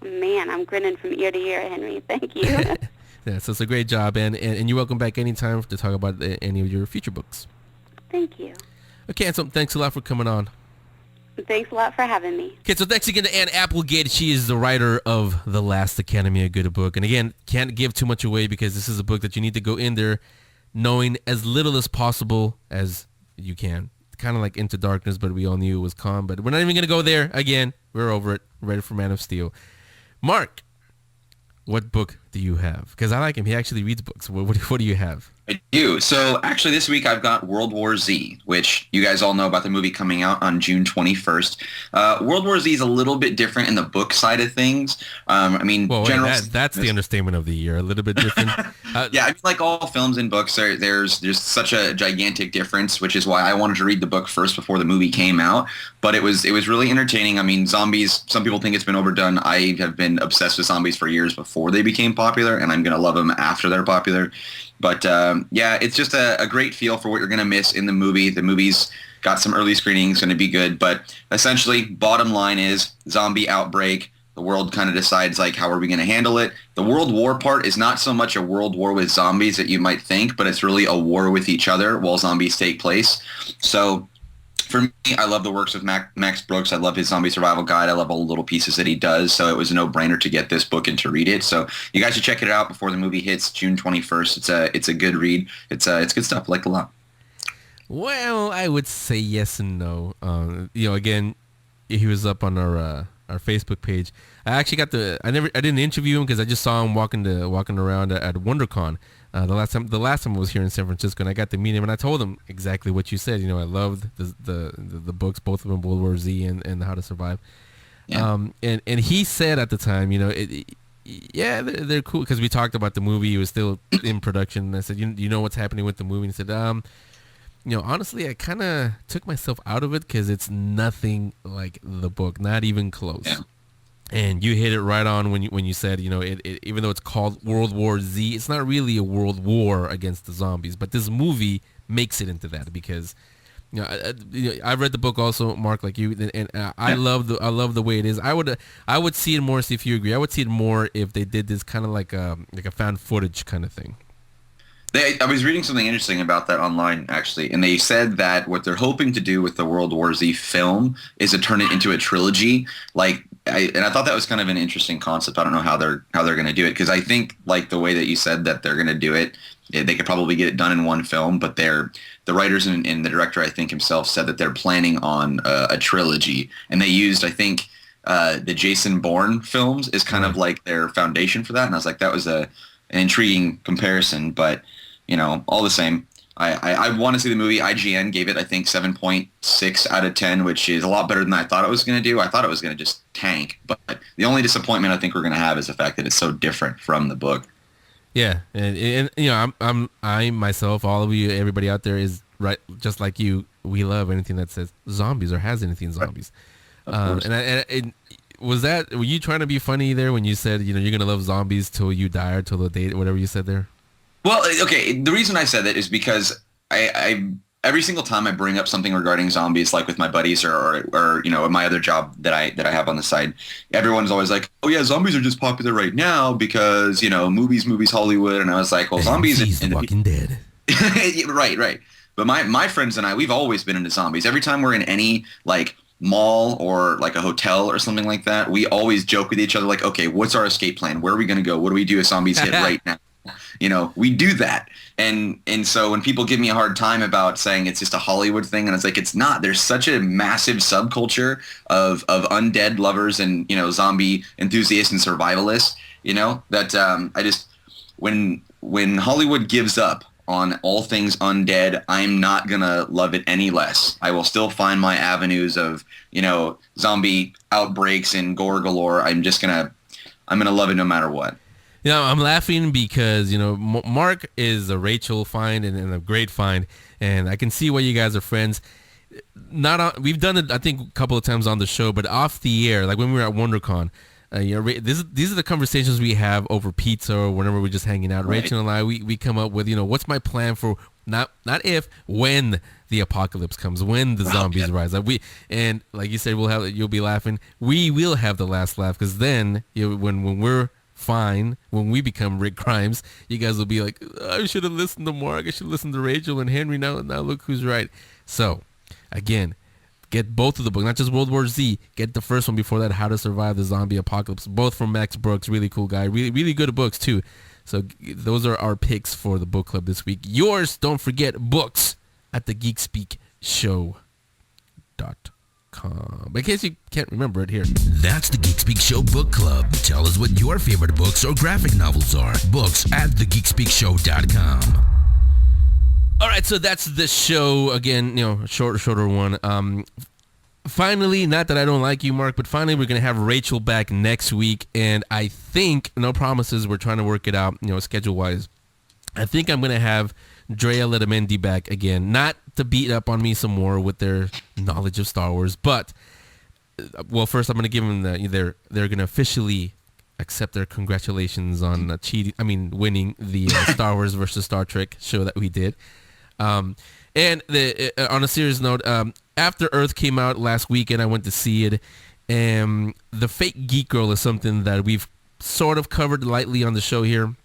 Man, I'm grinning from ear to ear, Henry. Thank you. Yeah, so it's a great job, and you're welcome back anytime to talk about any of your future books. Thank you. Okay, so thanks a lot for coming on. Thanks a lot for having me. Okay, so thanks again to Ann Applegate. She is the writer of The Last Academy, a good book. And again, can't give too much away because this is a book that you need to go in there knowing as little as possible as you can. Kind of like Into Darkness, but we all knew it was calm. But we're not even going to go there. Again, we're over it. Ready for Man of Steel. Mark, what book do you have? Because I like him. He actually reads books. What do you have? I do. So actually this week I've got World War Z, which you guys all know about the movie coming out on June 21st. World War Z is a little bit different in the book side of things. That's the understatement of the year. A little bit different. Yeah, like all films and books, there's such a gigantic difference, which is why I wanted to read the book first before the movie came out. But it was really entertaining. I mean, zombies, some people think it's been overdone. I have been obsessed with zombies for years before they became popular, and I'm going to love them after they're popular. But it's just a great feel for what you're going to miss in the movie. The movie's got some early screenings, going to be good. But essentially, bottom line is zombie outbreak. The world kind of decides, how are we going to handle it? The World War part is not so much a world war with zombies that you might think, but it's really a war with each other while zombies take place. So for me, I love the works of Max Brooks. I love his zombie survival guide. I love all the little pieces that he does. So it was a no-brainer to get this book and to read it. So you guys should check it out before the movie hits June 21st. It's a good read. It's good stuff. I like it a lot. Well, I would say yes and no. Again, he was up on our Facebook page. I actually I didn't interview him because I just saw him walking around at WonderCon. The last time I was here in San Francisco, and I got to meet him, and I told him exactly what you said. I loved the books, both of them, World War Z and How to Survive. Yeah. And he said at the time, they're cool because we talked about the movie. It was still in production. And I said, you know what's happening with the movie? And he said, honestly, I kind of took myself out of it because it's nothing like the book, not even close. Yeah. And you hit it right on when you said, it even though it's called World War Z, it's not really a world war against the zombies. But this movie makes it into that because, I read the book also, Mark, like you, and I love the way it is. I would see it more. See if you agree. I would see it more if they did this kind of like a found footage kind of thing. I was reading something interesting about that online, actually, and they said that what they're hoping to do with the World War Z film is to turn it into a trilogy. And I thought that was kind of an interesting concept. I don't know how they're going to do it, because I think like the way that you said that they're going to do it, they could probably get it done in one film. But the writers and the director, I think himself, said that they're planning on a trilogy, and they used, I think, the Jason Bourne films is kind of like their foundation for that. And I was like, that was an intriguing comparison, but. All the same, I want to see the movie. IGN gave it, I think, 7.6 out of 10, which is a lot better than I thought it was going to do. I thought it was going to just tank. But the only disappointment I think we're going to have is the fact that it's so different from the book. Yeah, and I myself, all of you, everybody out there is right, just like you. We love anything that says zombies or has anything zombies. And were you trying to be funny there when you said you're going to love zombies till you die or till the day, whatever you said there? Well, okay, the reason I said that is because I every single time I bring up something regarding zombies, like with my buddies or my other job that I have on the side, everyone's always like, oh yeah, zombies are just popular right now because, movies, Hollywood. And I was like, well, zombies in The Walking Dead. Right. But my friends and I, we've always been into zombies. Every time we're in any mall or like a hotel or something like that, we always joke with each other like, okay, what's our escape plan? Where are we going to go? What do we do if zombies hit right now? We do that. And so when people give me a hard time about saying it's just a Hollywood thing, and it's like, it's not. There's such a massive subculture of undead lovers and, zombie enthusiasts and survivalists, that I just, when Hollywood gives up on all things undead, I'm not going to love it any less. I will still find my avenues of, zombie outbreaks and gore galore. I'm going to love it no matter what. I'm laughing because, Mark is a Rachel find and a great find, and I can see why you guys are friends. We've done it, I think, a couple of times on the show, but off the air, like when we were at WonderCon, these are the conversations we have over pizza or whenever we're just hanging out. Right. Rachel and I, we come up with, what's my plan for not if, when the apocalypse comes, when the zombies rise. And like you said, you'll be laughing. We will have the last laugh, because then when we're fine, when we become Rick Grimes, you guys will be like, I should have listened to Mark, I should have listened to Rachel and Henry, now look who's right. So again, get both of the books, not just World War Z, get the first one before that, How to Survive the Zombie Apocalypse, both from Max Brooks, really cool guy, really, really good books too. So those are our picks for the book club this week. Yours, don't forget, books at the Geek Speak Show.com. In case you can't remember it, here. That's the Geek Speak Show Book Club. Tell us what your favorite books or graphic novels are. Books at thegeekspeakshow.com. All right, so that's the show. Again, shorter one. Finally, not that I don't like you, Mark, but finally we're going to have Rachel back next week. And I think, no promises, we're trying to work it out, schedule-wise. I think I'm going to have Drea Letamendi back again, not to beat up on me some more with their knowledge of Star Wars, but first I'm going to give them they're going to officially accept their congratulations on winning the Star Wars versus Star Trek show that we did. And on a serious note, After Earth came out last weekend. I went to see it, and the fake Geek Girl is something that we've sort of covered lightly on the show here.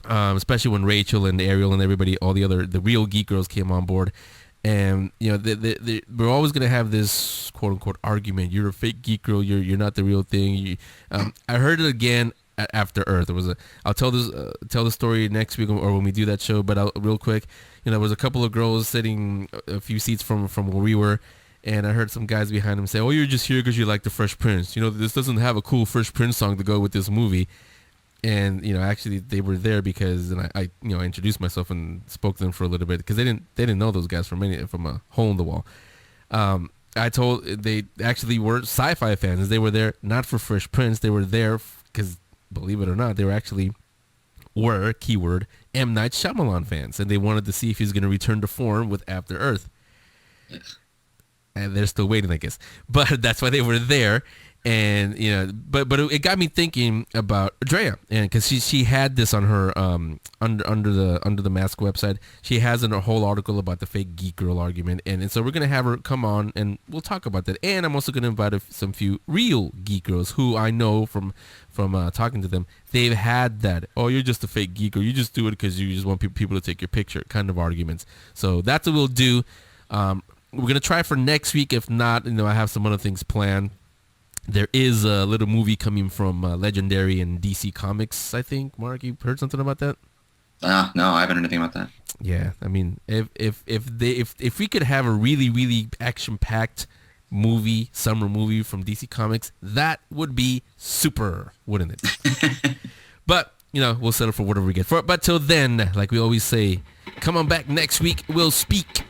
Especially when Rachel and Ariel and everybody, all the real Geek Girls came on board. And, we're always going to have this quote-unquote argument. You're a fake Geek Girl. You're not the real thing. I heard it again at After Earth. I'll tell the story next week or when we do that show, but real quick, there was a couple of girls sitting a few seats from where we were, and I heard some guys behind them say, oh, you're just here because you like the Fresh Prince. This doesn't have a cool Fresh Prince song to go with this movie. And actually they were there because, and I introduced myself and spoke to them for a little bit because they didn't know those guys from a hole in the wall. They actually were sci-fi fans. They were there not for Fresh Prince. They were there because, believe it or not, they were keyword M. Night Shyamalan fans, and they wanted to see if he's going to return to form with After Earth. And they're still waiting, I guess. But that's why they were there. And but it got me thinking about Drea, and because she had this on her under the Mask website. She has a whole article about the fake geek girl argument, and so we're gonna have her come on and we'll talk about that. And I'm also gonna invite some few real geek girls who I know from talking to them. They've had that, oh, you're just a fake geek, or you just do it because you just want people to take your picture kind of arguments. So that's what we'll do. We're gonna try for next week. If not, I have some other things planned. There is a little movie coming from Legendary and DC Comics, I think. Mark, you heard something about that? No, I haven't heard anything about that. Yeah, I mean, if we could have a really, really action-packed summer movie from DC Comics, that would be super, wouldn't it? But, we'll settle for whatever we get for it. But till then, like we always say, come on back next week. We'll speak